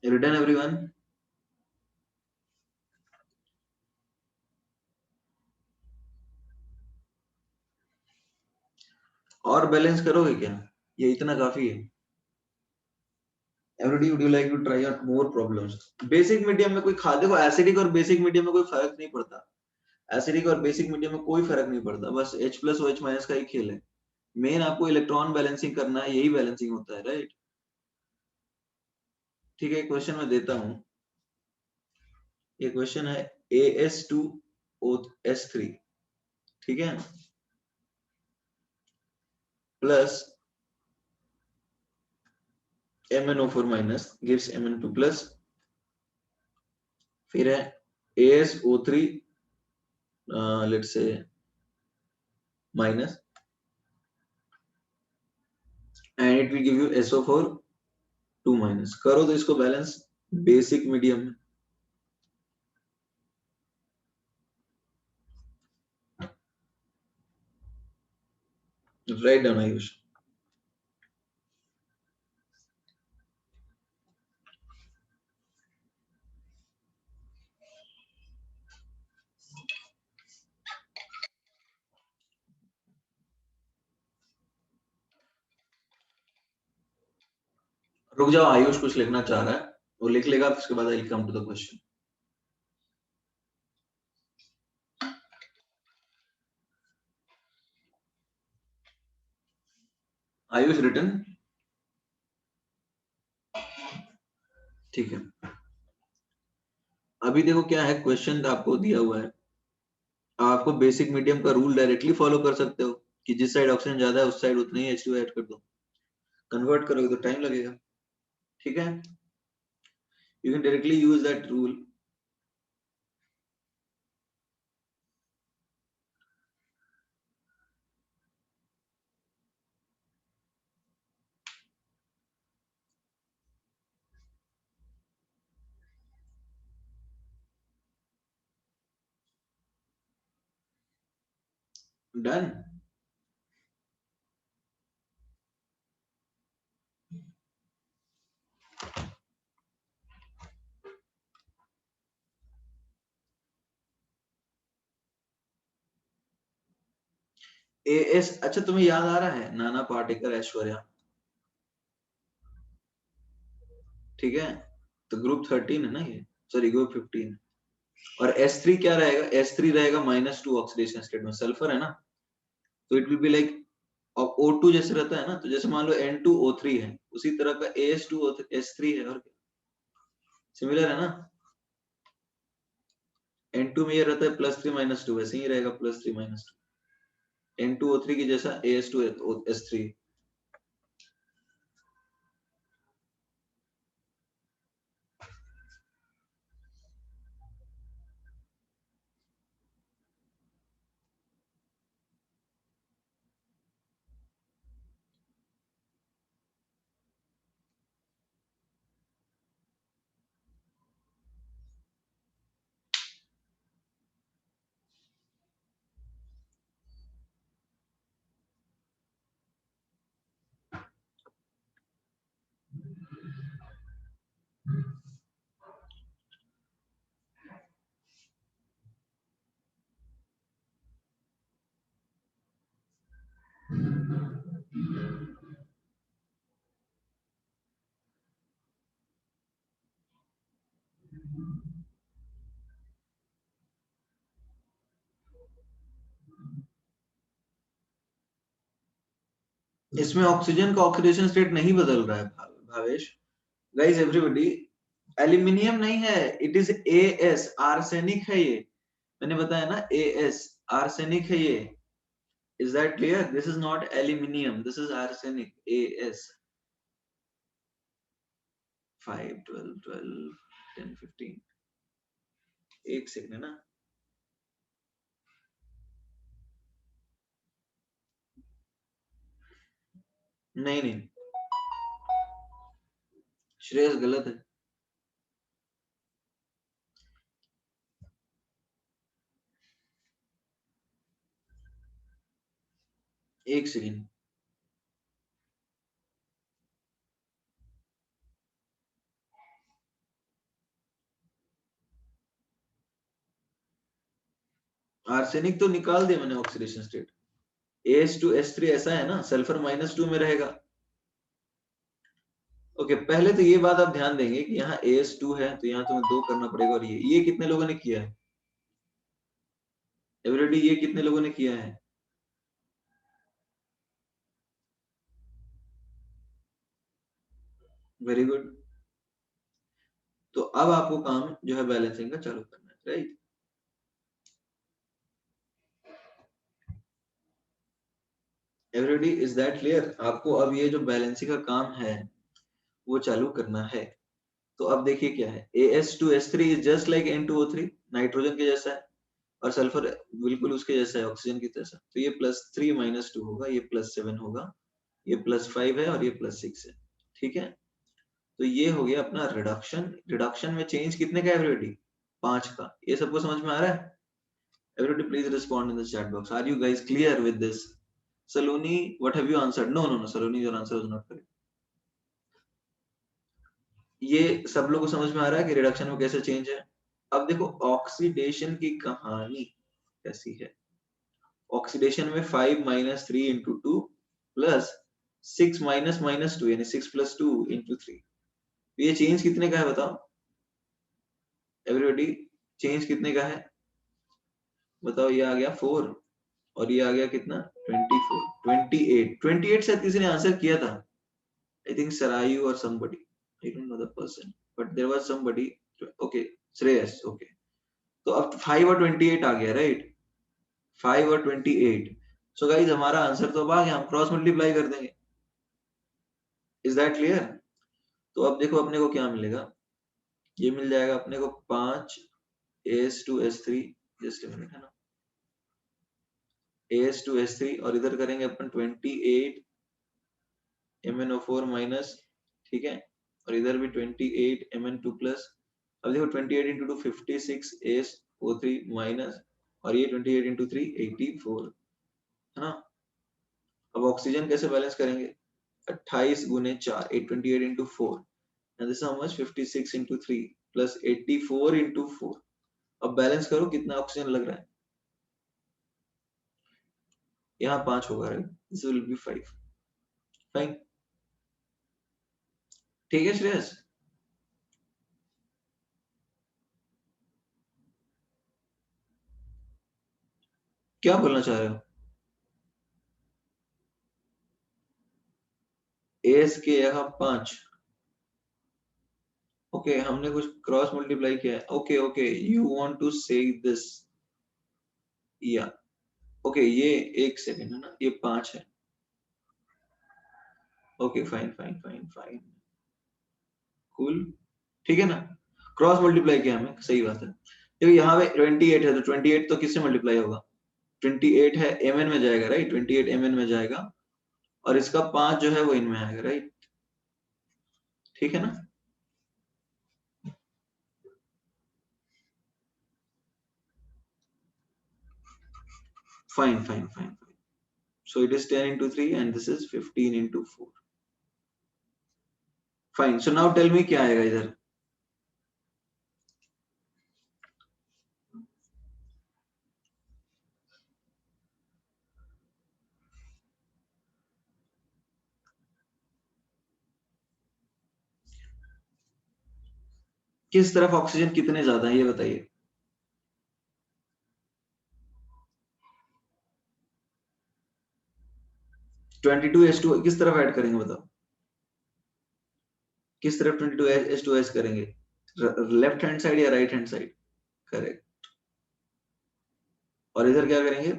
You done everyone? और बैलेंस करोगे क्या? ये इतना काफी है। Everybody, would you like to try out more problems? Basic medium में कोई देखो, एसिडिक और बेसिक मीडियम में कोई फर्क नहीं पड़ता। एसिडिक और बेसिक मीडियम में कोई फर्क नहीं पड़ता, बस H+ और H- का ही खेल है। मेन आपको इलेक्ट्रॉन बैलेंसिंग करना है, यही बैलेंसिंग होता है, राइट? ठीक है, क्वेश्चन मैं देता हूं। ये क्वेश्चन है AS2O3, ठीक है, plus MnO4 minus gives Mn2 plus, फिर है ASO3 let's say minus, and it will give you SO4 2 minus. करो तो इसको बैलेंस बेसिक मीडियम में। Write down Ayush. रुक जाओ, आयुष कुछ लिखना चाह रहा है, वो लिख लेगा, उसके बाद I come to the question. Ayush written, ठीक है। अभी देखो क्या है, क्वेश्चन आपको दिया हुआ है, आपको बेसिक मीडियम का रूल डायरेक्टली फॉलो कर सकते हो कि जिस साइड ऑक्सीजन ज्यादा है उस साइड उतनी ही H2 ऐड कर दो। कन्वर्ट करोगे तो टाइम लगेगा, ठीक है। You can directly use that rule. Done. AS, अच्छा तुम्हें याद आ रहा है नाना पाटेकर ऐश्वर्या, ठीक है, तो ग्रुप 13 है ना ये, सॉरी ग्रुप 15। और S3 क्या रहेगा, S3 रहेगा -2 ऑक्सीडेशन स्टेट में, सल्फर है ना, तो it will be like O2 जैसे रहता है ना, तो जैसे मान लो N2O3 है, उसी तरह का AS2S3 है, और सिमिलर है ना। N2 में ये रहता है +3 -2, वैसे ही रहेगा +3 -2, N2O3 की जैसा AS2S3। इसमें ऑक्सीजन का ऑक्सीडेशन स्टेट नहीं बदल रहा है भावेश। गाइस एवरीबॉडी, एल्यूमिनियम नहीं है, इट इज AS, आर्सेनिक है ये, मैंने बताया ना, AS आर्सेनिक है ये। Is that clear? This is not aluminium, this is arsenic, AS। 5 12 12 10 15, एक सेकंड है ना। नहीं नहीं, श्रेयस गलत है। एक सेकंड, आर्सेनिक तो निकाल दिया मैंने ऑक्सीडेशन स्टेट। AS2S3 ऐसा है ना, सल्फर -2 में रहेगा। ओके, पहले तो ये बात आप ध्यान देंगे कि यहाँ AS2 है, तो यहाँ तुम्हें 2 करना पड़ेगा, और ये कितने लोगों ने किया है एवरीबॉडी, ये कितने लोगों ने किया है? Very good. तो अब आपको काम जो है बैलेंसिंग का चालू करना है, right. Everybody, is that clear? आपको अब ये जो बैलेंसिंग का काम है वो चालू करना है। तो अब देखिए क्या है, AS2S3 is just like N2O3, nitrogen के जैसा है, और सल्फर बिल्कुल उसके जैसा है, ऑक्सीजन की जैसा। तो ये +3 -2 होगा, ये +7 होगा, ये +5 है और ये +6 है, ठीक है। तो ये हो गया अपना रिडक्शन। रिडक्शन में चेंज कितने का है एवरीबॉडी? 5 का। ये सबको समझ में आ रहा है? Everybody please respond in the chat box. Are you guys clear with this? Saloni, what have you answered? No, Saloni, your answer was not correct. ये सब लोगों को समझ में आ रहा है कि रिडक्शन में कैसे चेंज है? अब देखो ऑक्सीडेशन की कहानी कैसी है। ऑक्सीडेशन में 5 - 3 × 2 प्लस 6 - -2 यानी 6 + 2 × 3। ये चेंज कितने का है बताओ एवरीबॉडी? चेंज कितने का है बताओ? ये आ गया 4 और ये आ गया कितना? 24 28 से किसी ने आंसर किया था, आई थिंक सरायू और somebody, I don't know the person, but there was somebody. Okay, Shreyas, okay. तो अब 5 और 28 आ गया, राइट? 5 और 28। सो गाइस हमारा आंसर तो अब आ गया, हम क्रॉस मल्टीप्लाई कर देंगे। Is that clear? तो अब देखो अपने को क्या मिलेगा, ये मिल जाएगा अपने को 5 AS2S3, जस्ट अ मिनट, है ना, AS2S3, और इधर करेंगे अपन 28 MnO4 माइनस, ठीक है, और इधर भी 28 Mn2 प्लस। अब देखो 28 × 2 56 ASO3 माइनस, और ये 28 × 3 84, है ना। अब ऑक्सीजन कैसे बैलेंस करेंगे? 28 × 4 828 × 4, and this is how much? 56 × 3 plus 84 × 4। अब बैलेंस करो कितना ऑक्सीजन लग रहा है। यहाँ 5 होगा, right? This will be 5। Fine, ठीक है श्रेयस? क्या बोलना चाह रहे हो? एस के यहाँ 5, ओके, हमने कुछ क्रॉस मल्टीप्लाई किया है। Okay okay, you want to say this, या ओके, ये एक सेकंड है ना, ये 5 है। Okay fine fine fine fine, cool, ठीक है ना। क्रॉस मल्टीप्लाई किया हमें, सही बात है। देखो यहाँ पे 28 है, तो 28 तो किससे मल्टीप्लाई होगा? 28 है mn में जाएगा, राइट? 28 mn में जाएगा, और इसका 5 जो है वो इनमें आएगा, राइट? ठीक है ना। Fine fine fine fine, so it is 10 × 3 and this is 15 × 4। Fine, so now tell me क्या आएगा इधर? किस तरफ ऑक्सीजन कितने ज्यादा है ये बताइए। H2 किस तरफ ऐड करेंगे बताओ? किस तरफ 22H2S करेंगे? लेफ्ट हैंड साइड या राइट हैंड साइड? करेक्ट। और इधर क्या करेंगे?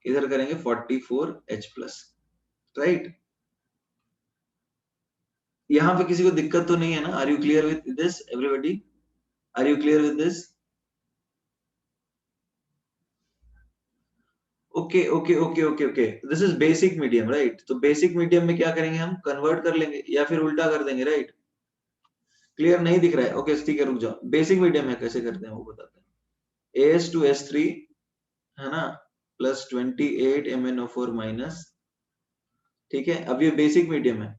इधर करेंगे 44H+, राइट? यहाँ पे किसी को दिक्कत तो नहीं है ना? Are you clear with this everybody? Are you clear with this? Okay okay okay okay okay, this is basic medium, right? तो बेसिक मीडियम में क्या करेंगे हम? कन्वर्ट कर लेंगे या फिर उल्टा कर देंगे, राइट? क्लियर नहीं दिख रहा है? ओके ठीक है, रुक जाओ। बेसिक मीडियम है, कैसे करते हैं वो बताते हैं। AS2S3, है ना, प्लस 28 MnO4 माइनस, ठीक है। अब ये बेसिक मीडियम है,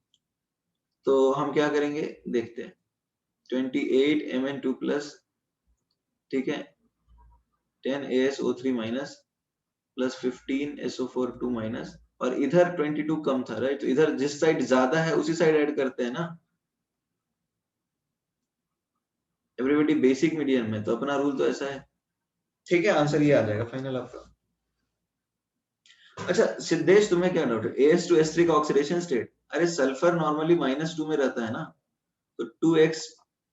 तो हम क्या करेंगे देखते हैं। 28 Mn2 प्लस, ठीक है, 10 ASO3 minus plus 15 SO4 2 minus, और इधर 22 कम था, राइट? तो इधर जिस साइड ज्यादा है उसी साइड ऐड करते हैं ना एवरीबॉडी। बेसिक मीडियम में तो अपना रूल तो ऐसा है, ठीक है। आंसर ये आ जाएगा फाइनल आपका। अच्छा सिद्धेश, तुम्हें क्या डाउट है? AS2S3 का ऑक्सीडेशन स्टेट, अरे सल्फर नॉर्मली -2 में रहता है ना, तो 2x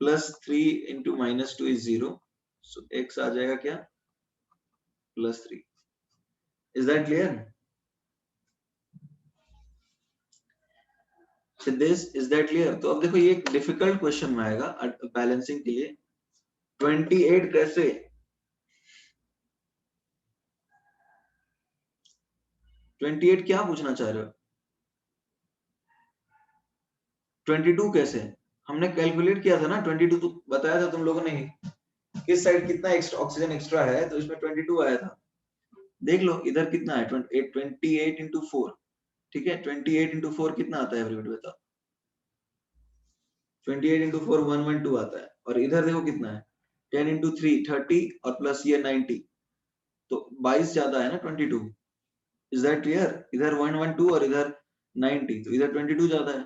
+3 into -2 is 0. So x आ जाएगा क्या? +3. Is that clear? Siddhesh, is that clear? तो अब देखो ये एक डिफिकल्ट क्वेश्चन में आएगा बैलेंसिंग के लिए. 28 कैसे? 28 क्या पूछना चाह रहे हो? 22 कैसे? हमने कैलकुलेट किया था ना 22, तो बताया था तुम लोगों ने ही किस साइड कितना एक्स्ट्रा ऑक्सीजन एक्स्ट्रा है, तो इसमें 22 आया था. देख लो इधर कितना है, 28 into 4. ठीक है, 28 into 4 कितना आता है एवरीबॉडी बताओ? 28 into 4 112 आता है. और इधर देखो कितना है, 10 into 3 30 और प्लस ये 90, तो 22 ज्यादा है ना 22. Is that clear? इधर 112 और इधर 90, तो इधर 22 ज्यादा है.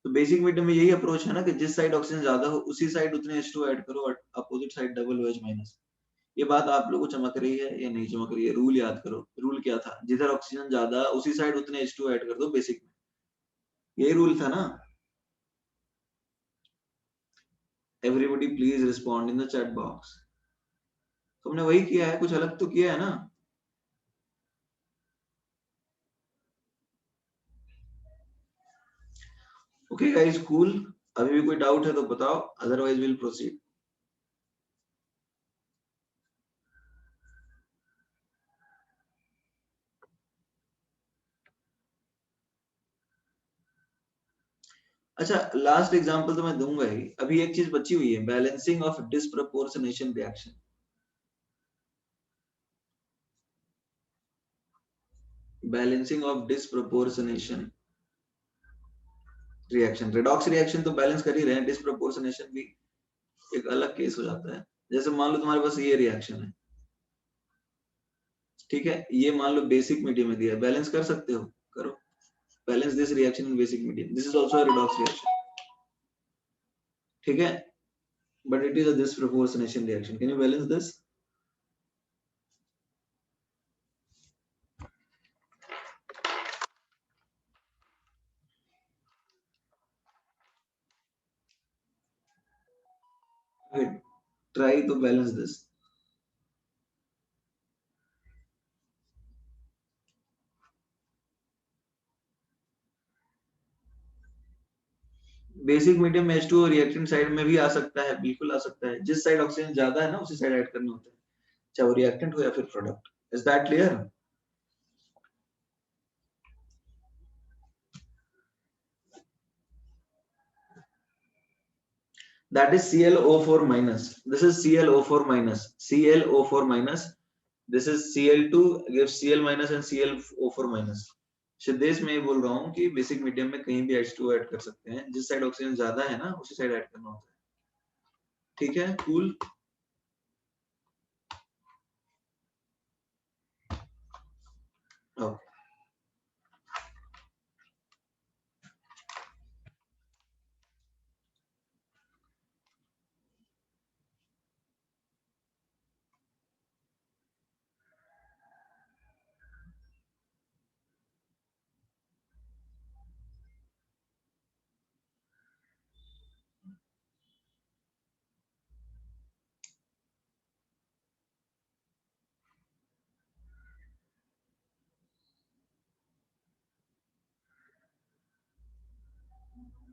तो बेसिक मीडियम में यही अप्रोच है ना कि जिस साइड ऑक्सीजन ज्यादा हो उसी साइड उतने H2 ऐड करो और opposite side double OH minus. ये बात आप लोगों को चमक रही है या नहीं चमक रही है? रूल याद करो. रूल क्या था? जिधर ऑक्सीजन ज्यादा उसी साइड उतने H2 ऐड कर दो बेसिक में. यही रूल था ना? Everybody please respond in the chat box. तुमने वही किया है, कुछ अलग तो किया है ना? Okay guys, cool. अभी भी कोई डाउट है तो बताओ, अदरवाइज विल प्रोसीड. अच्छा, लास्ट एग्जांपल तो मैं दूंगा ही. अभी एक चीज बची हुई है, balancing of disproportionation reaction. Balancing of disproportionation reaction. Redox reaction तो बैलेंस कर ही रहे हैं, डिस्प्रपोर्शनेशन भी एक अलग केस हो जाता है. जैसे मान लो तुम्हारे पास ये रिएक्शन है, ठीक है, ये मान लो बेसिक मीडियम में दिया है, बैलेंस कर सकते हो, करो. Balance this reaction in basic medium. This is also a redox reaction, ठीक है, but it is a disproportionation reaction. Can you balance this? Try to balance this. Basic medium में H2O रिएक्टेंट साइड में भी आ सकता है, बिल्कुल आ सकता है. जिस साइड ऑक्सीजन ज्यादा है ना उसी साइड ऐड करना होता है, चाहे वो रिएक्टेंट हो या फिर product. Is that clear? That is ClO4 minus. This is ClO4 minus. ClO4 minus. This is Cl2 gives Cl minus and ClO4 minus. Siddhesh मैं ये बोल रहा हूँ कि बेसिक मीडियम में कहीं भी H2O ऐड कर सकते हैं, जिस साइड ऑक्सीजन ज्यादा है ना उसी साइड ऐड करना होता है. ठीक है, cool. Okay.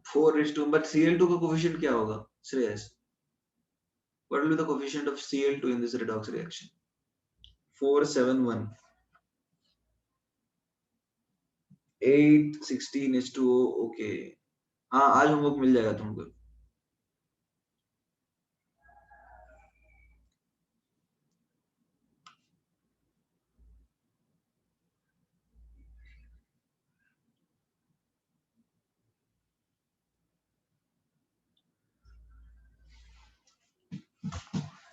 Four is two, but Cl2 का कोफिशिएंट क्या होगा Shreyas? What will be the coefficient of Cl2 in this redox reaction? 471. 8 16 H2O. Okay, हाँ आज होमवर्क मिल जाएगा तुमको.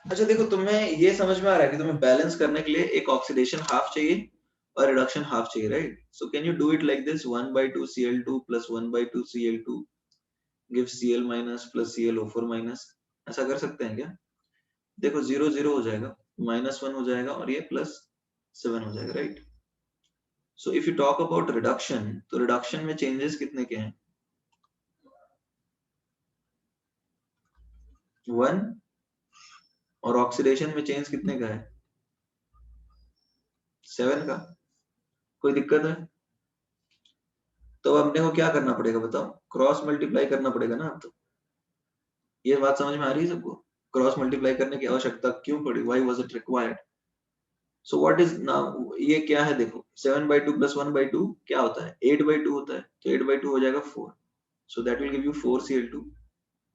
अच्छा देखो, तुम्हें ये समझ में आ रहा है कि तुम्हें बैलेंस करने के लिए एक ऑक्सीडेशन हाफ चाहिए और रिडक्शन हाफ चाहिए, right? So can you do it like this, 1/2 Cl2 plus 1/2 Cl2 gives Cl minus plus ClO4 minus. ऐसा कर सकते हैं क्या? देखो 0 0 हो जाएगा, -1 हो जाएगा और ये +7 हो जाएगा, right? So if you talk about reduction, तो रिडक्शन में चेंजेस कितने के हैं? 1 और ऑक्सीडेशन में चेंज कितने का है 7 का। कोई दिक्कत है? तो अब अपने को क्या करना पड़ेगा बताओ, क्रॉस मल्टीप्लाई करना पड़ेगा ना। अब तो ये बात समझ में आ रही है सबको, क्रॉस मल्टीप्लाई करने की आवश्यकता क्यों पड़ी, why was it required. So what is now, ये क्या है देखो, 7/2 + 1/2 क्या होता है 8/2 होता है, तो 8/2 हो जाएगा 4। So that will give you 4Cl2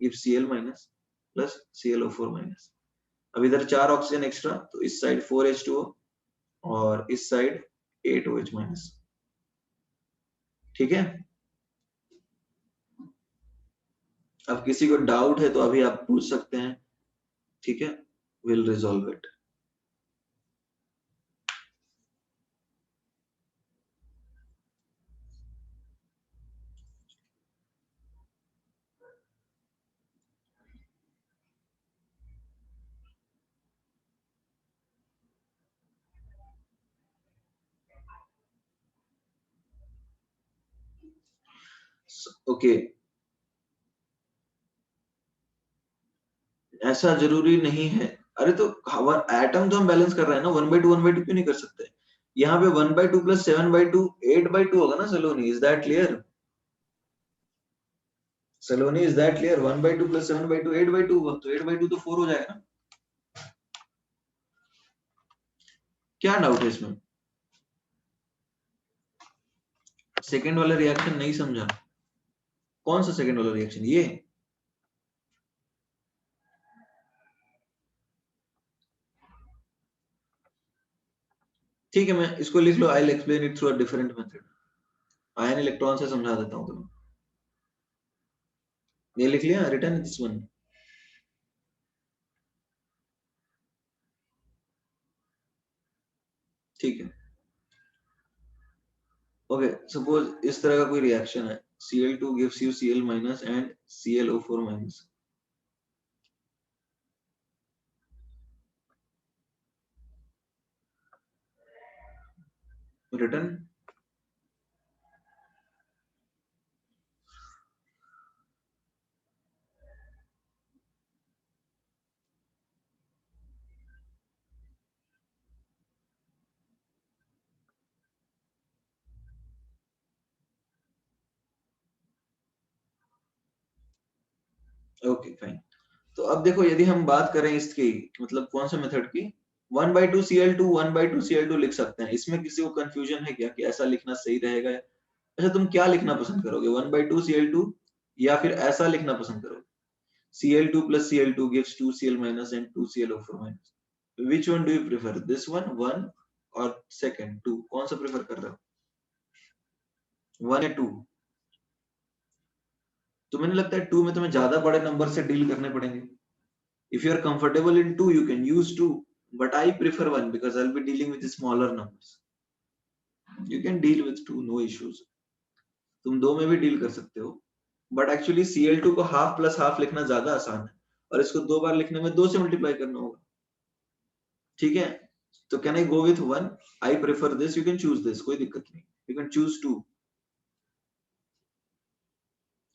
give Cl minus plus ClO4 minus. अब इधर 4 ऑक्सीजन एक्स्ट्रा, तो इस साइड 4H2O और इस साइड 8OH माइनस। ठीक है, अब किसी को डाउट है तो अभी आप पूछ सकते हैं, ठीक है, विल रिजॉल्व इट। ओके, ऐसा जरूरी नहीं है। अरे तो एटम तो हम बैलेंस कर रहे हैं ना, 1/2 1/2 क्यों नहीं कर सकते। यहाँ पे 1/2 + 7/2 8/2 होगा ना Saloni, is that clear? Saloni is that clear? 1/2 + 7/2 8/2 होगा, तो 8/2 तो 4 हो जाएगा ना। क्या डाउट है इसमें? सेकंड वाला रिएक्शन नहीं समझा? कौन सा सेकंड वाला रिएक्शन? ये ठीक है, मैं इसको लिख लो, I will explain it through a different method. Ion electron से समझा देता हूं तुम्हें। ये लिख लिया, रिटर्न दिस वन। ठीक है, ओके, सपोज इस तरह का कोई रिएक्शन है, Cl2 gives you Cl minus and ClO4 minus। Return, okay fine. तो अब देखो, यदि हम बात करें इसकी, मतलब कौन सा मेथड की, 1/2 Cl2 1/2 Cl2 लिख सकते हैं। इसमें किसी को कंफ्यूजन है क्या कि ऐसा लिखना सही रहेगा? अच्छा, तुम क्या लिखना पसंद करोगे, 1/2 Cl2 या फिर ऐसा लिखना पसंद करोगे, Cl2 + Cl2 gives 2Cl minus and 2ClO4 minus। Which one do you prefer, this one और second 2, कौन सा प्रेफर कर रहे हो, 1 या 2? तुम्हें नहीं लगता है 2 में तुम्हें ज्यादा बड़े नंबर से डील करने पड़ेंगे? If you are comfortable in 2, you can use 2, but I prefer 1 because I'll be dealing with smaller numbers. You can deal with 2, no issues. तुम 2 में भी डील कर सकते हो, बट एक्चुअली Cl2 को हाफ प्लस हाफ लिखना ज्यादा आसान है, और इसको 2 बार लिखने में 2 से मल्टीप्लाई करना होगा। ठीक है, तो can I go with 1? I prefer this, you can choose this, कोई दिक्कत नहीं, you can choose 2।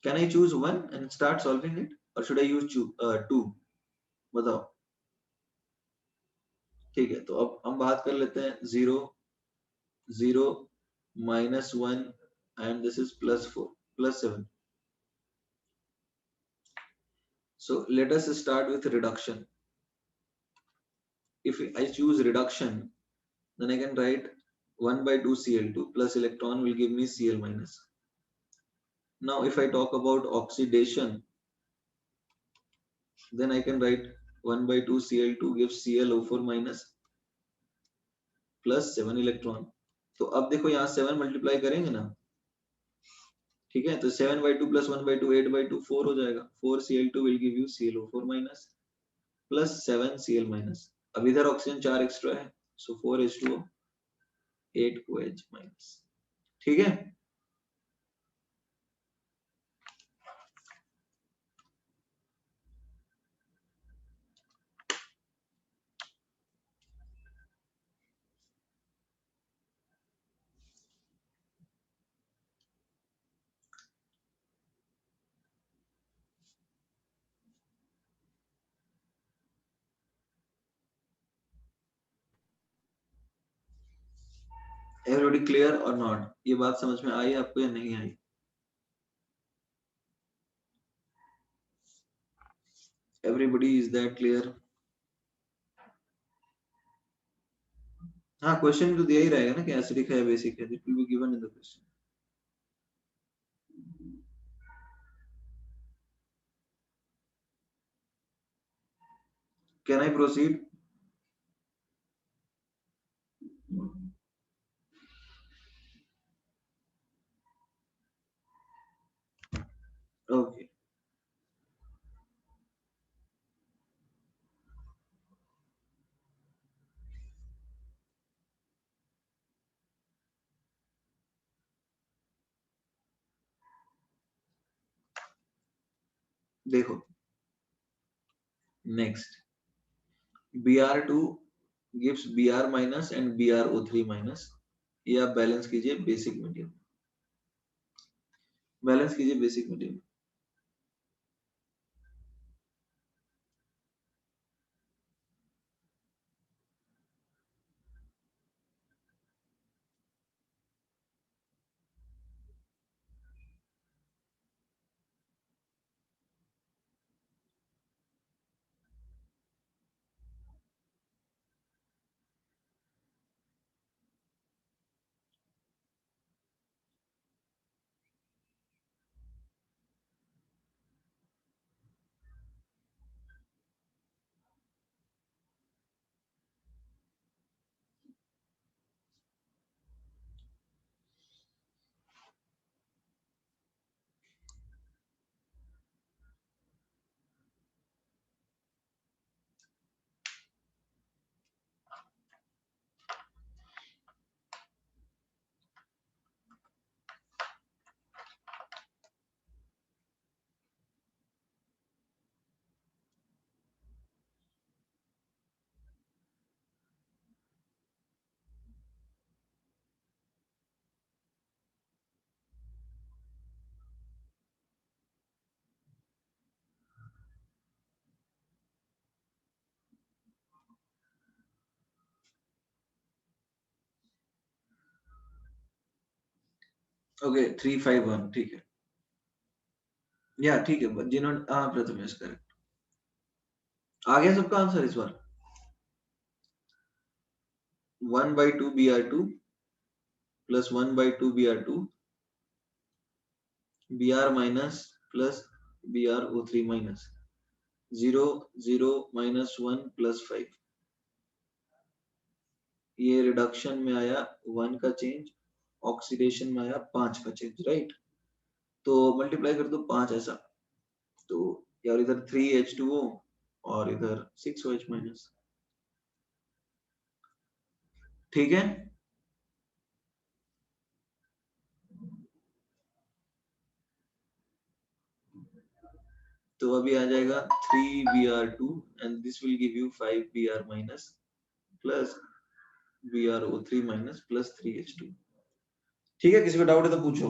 Can I choose 1 and start solving it, और शुड आई यूज 2? बताओ। ठीक है, तो अब हम बात कर लेते हैं 0 0 -1 and this is +4 +7। So let us start with reduction. If I choose reduction, then I can write 1/2 Cl2 plus electron will give me Cl minus. Now if I talk about oxidation, then I can write 1/2 Cl2 gives ClO4 minus plus 7 electron। तो अब देखो यहाँ 7 multiply करेंगे ना, ठीक है, तो 7/2 + 1/2 8/2 4 हो जाएगा। 4 Cl2 will give you ClO4 minus plus 7 Cl minus। अब इधर ऑक्सीजन 4 एक्स्ट्रा है, सो 4H2O 8OH minus। ठीक है, एवरीबॉडी क्लियर और नॉट? ये बात समझ में आई आपको या नहीं आई? Everybody is that clear? हाँ, क्वेश्चन तो दिया ही रहेगा ना कि एसिडिक है बेसिक है, it will be given in the question. Can I proceed? Okay, देखो next, Br2 gives Br minus and BrO3 minus, ये आप बैलेंस कीजिए बेसिक मीडियम, बैलेंस कीजिए बेसिक मीडियम। ओके 351 ठीक है, या ठीक है, जिन्होंने हाँ प्रथमेश करेक्ट, आ गया सबका आंसर इस बार। 1/2 Br2 plus 1/2 Br2 Br minus plus BrO3 minus 0 0 minus 1 plus 5, ये रिडक्शन में आया 1 का चेंज, ऑक्सीडेशन में आया 5 का चेंज, राइट? तो मल्टीप्लाई कर दो 5 ऐसा, तो यार इधर 3H2O और इधर 6OH माइनस, ठीक है? तो अभी आ जाएगा 3Br2 and this will give you 5Br minus plus BrO3 minus plus 3H2, ठीक है? किसी को डाउट है तो पूछो।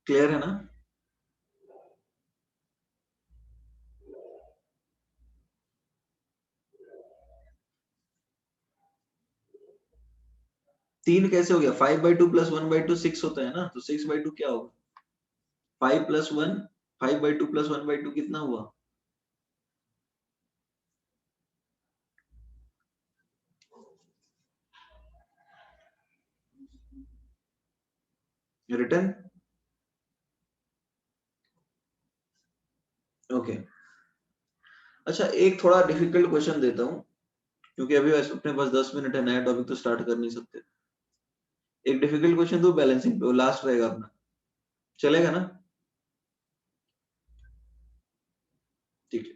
क्लियर है ना? तीन कैसे हो गया? 5/2 plus 1/2 6 होता है ना, तो 6/2 क्या होगा? 5 plus 1, 5/2 plus 1/2 कितना हुआ? Return, okay. अच्छा, एक थोड़ा डिफिकल्ट क्वेश्चन देता हूँ, क्योंकि अभी अपने पास 10 मिनट है, नया टॉपिक तो स्टार्ट कर नहीं सकते। एक डिफिकल्ट क्वेश्चन दो बैलेंसिंग पे, वो लास्ट रहेगा अपना, चलेगा ना? ठीक है,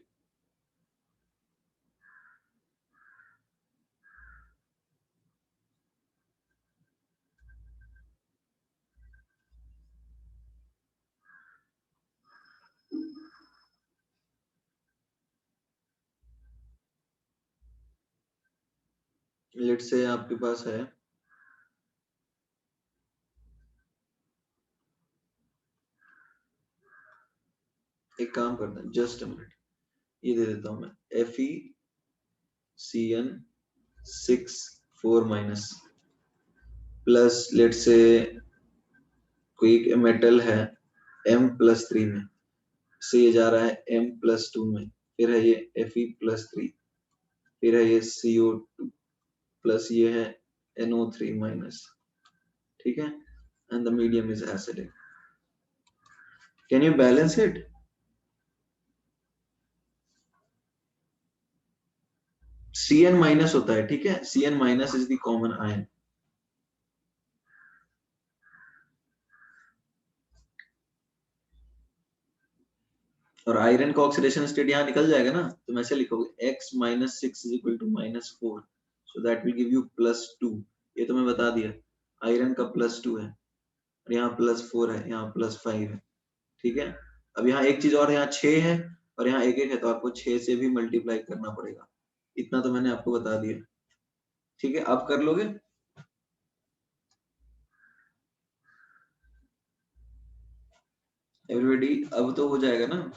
लेट्स से आपके पास है एक काम करते हैं, जस्ट अ मिनट, ये दे देता हूं मैं FeCN6 4 माइनस प्लस लेट से कोई मेटल है M+3 में, से ये जा रहा है M+2 में, फिर है ये Fe+3, फिर है ये CO2 प्लस ये है NO3 माइनस, ठीक है, and the medium is acidic. Can you balance it? Cn minus होता है, ठीक है, Cn minus is the common ion. और आयरन का ऑक्सीडेशन स्टेट यहाँ निकल जाएगा ना, तो मैं ऐसे लिखोगे x - 6 = -4, so that will give you +2। ये तो मैं बता दिया, आयरन का +2 है और यहाँ +4 है, यहाँ +5 है, ठीक है। अब यहाँ एक चीज और, यहाँ 6 है और यहाँ 1 1 है, तो आपको 6 से भी मल्टीप्लाई करना पड़ेगा। इतना तो मैंने आपको बता दिया, ठीक है। आप कर लोगे? एवरीबॉडी अब तो हो जाएगा ना?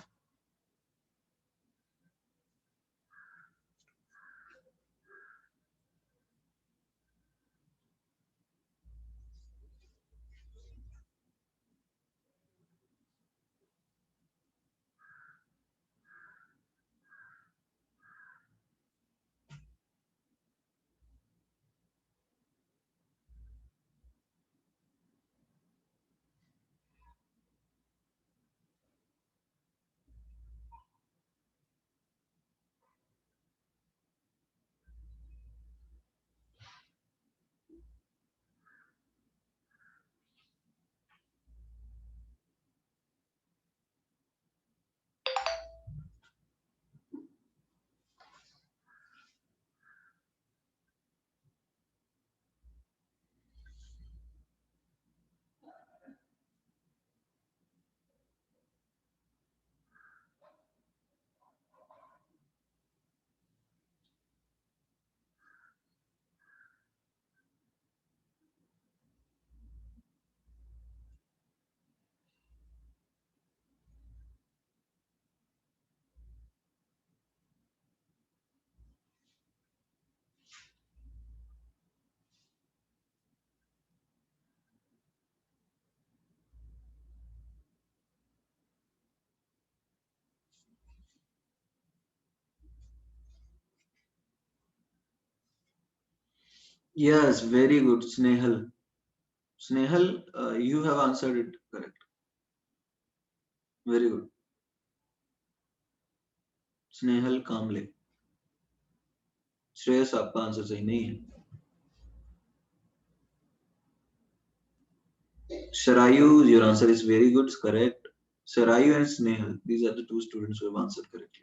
Yes, very good, Snehal. Snehal, you have answered it correct. Very good. Snehal कामले। श्रेयस आपका आंसर सही नहीं है। Sharayu, your answer is very good, correct. Sharayu and Snehal, these are the two students who have answered correctly.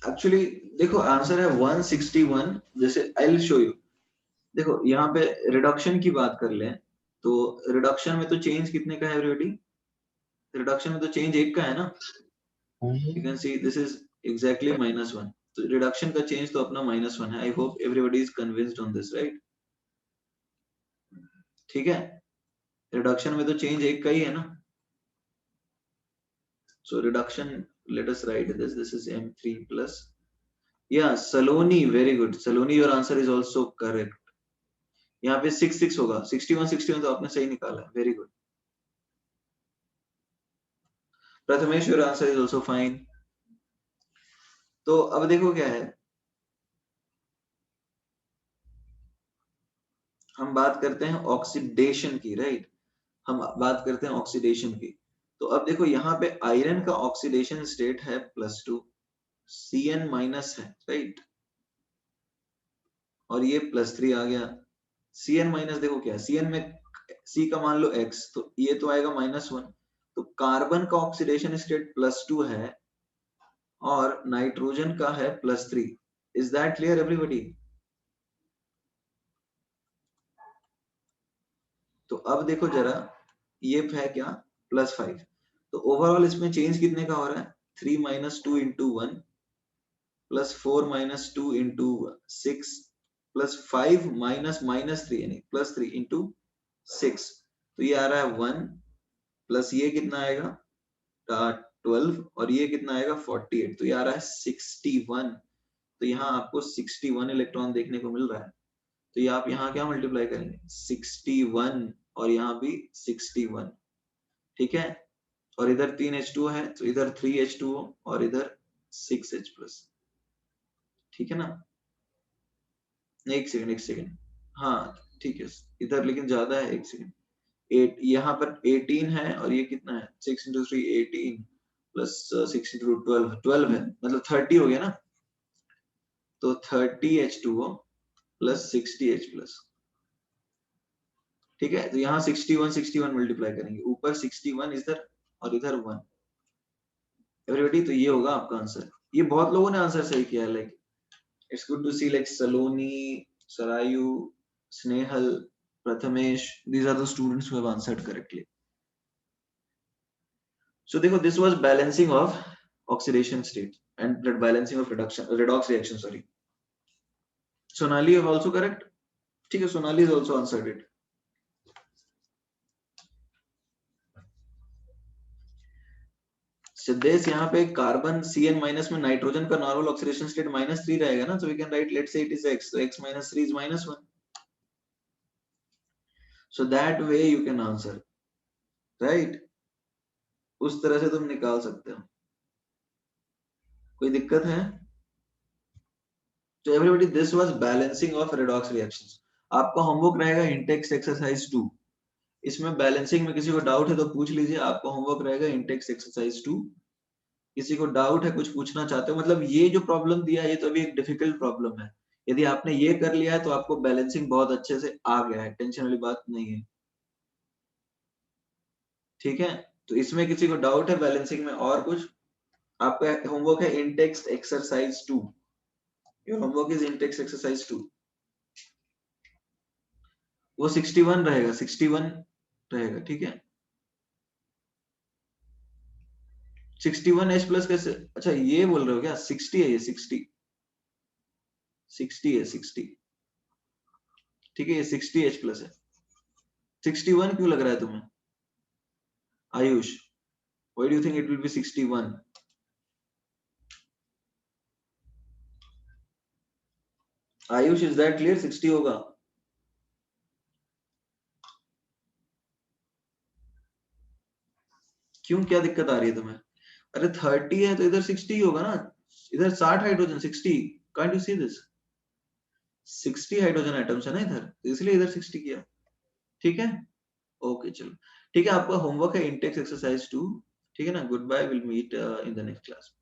Actually देखो answer है 161। जैसे I will show you, देखो यहाँ पे रिडक्शन की बात कर लें तो रिडक्शन में तो चेंज कितने का है एवरीबॉडी? रिडक्शन में तो चेंज 1 का है ना। You can see this is exactly -1, तो रिडक्शन का चेंज तो अपना -1 है। I hope everybody is convinced on this, right? ठीक है, रिडक्शन में तो चेंज 1 का ही है ना। So reduction, let us write this. This is M3 plus. Yeah, Saloni, very good. Saloni, your answer is also correct. यहाँ पे 6 होगा, 61 तो आपने सही निकाला है, very good. Prathamesh your answer is also fine. तो अब देखो क्या है, हम बात करते हैं ऑक्सीडेशन की, राइट, हम बात करते हैं ऑक्सीडेशन की। तो अब देखो यहाँ पे आयरन का ऑक्सीडेशन स्टेट है +2, Cn माइनस है, राइट, और ये +3 आ गया। Cn माइनस देखो क्या है, Cn में C का मान लो x, तो ये तो आएगा -1। तो कार्बन का ऑक्सीडेशन स्टेट +2 है और नाइट्रोजन का है +3। Is that clear everybody? तो अब देखो जरा, ये है क्या, +5। तो ओवरऑल इसमें चेंज कितने का हो रहा है, 3 - 2 × 1 +4 - 2 × 6 +5 - -3 यानी +3 × 6। तो ये आ रहा है 1 प्लस ये कितना आएगा 12 और ये कितना आएगा 48। तो ये आ रहा है 61। तो यहाँ आपको 61 इलेक्ट्रॉन देखने को मिल रहा है। तो ये आप यहाँ क्या मल्टीप्लाई करेंगे, 61 और यहाँ भी 61, ठीक है। और इधर 3 H2 है तो इधर 3 H2O और इधर 6 H+, ठीक है ना। एक सेकंड, हाँ ठीक है, इधर लेकिन ज्यादा है, एक सेकंड। 8 यहाँ पर 18 है और ये कितना है, 6 × 3 18 प्लस 6 × 2 12 है, मतलब 30 हो गया ना। तो 30 H2O प्लस 60 H+, ठीक है। तो यहाँ 61 मल्टीप्लाई करेंगे, ऊपर 61 इधर और इधर 1 एवरीबॉडी। तो ये होगा आपका आंसर। ये बहुत लोगों ने आंसर सही किया है, like it's good to see, like Saloni, Sarayu, Snehal, Prathamesh, these are the students who have answered correctly. So देखो, this was balancing of oxidation state and balancing of redox reaction, sorry. Sonali, you have also correct, ठीक है, Sonali has also answered it. Siddhesh, यहाँ पे carbon Cn minus में nitrogen का normal oxidation state -3 रहेगा ना, so we can write, let's say it is x, so x - 3 is -1. So that way you can answer, right? उस तरह से तुम निकाल सकते हो। कोई दिक्कत है? तो everybody, this was balancing of redox reactions. आपका होमवर्क रहेगा इंटेक्स एक्सरसाइज 2। इसमें बैलेंसिंग में किसी को डाउट है तो पूछ लीजिए। आपका होमवर्क रहेगा इंटेक्स एक्सरसाइज 2। किसी को डाउट है, कुछ पूछना चाहते हो, मतलब ये जो प्रॉब्लम दिया है ये तो अभी एक डिफिकल्ट प्रॉब्लम है। यदि आपने ये कर लिया है तो आपको बैलेंसिंग बहुत अच्छे से आ गया है, टेंशन वाली बात नहीं है, ठीक है। तो इसमें किसी को डाउट है बैलेंसिंग में और कुछ? आपका होमवर्क है Intex exercise 2। Your homework is Intex exercise 2। वो 61 रहेगा, 61 रहेगा, ठीक है। 61 H+ कैसे, अच्छा ये बोल रहे हो क्या, 60 है ये, 60 है, 60, ठीक है, ये 60 H+ है। 61 क्यों लग रहा है तुम्हें Ayush? Why do you think it will be 61? Ayush, is that clear? 60 होगा। क्यों, क्या दिक्कत आ रही है तुम्हें? अरे 30 है तो इधर 60 ही होगा ना, इधर 60 hydrogen, 60, can't you see this, 60 hydrogen atoms है ना इधर, इसलिए इधर 60 किया, ठीक है। ओके चलो, ठीक है, आपका होमवर्क है इंटेक्स एक्सरसाइज 2, ठीक है ना। Good bye, will meet in the next class.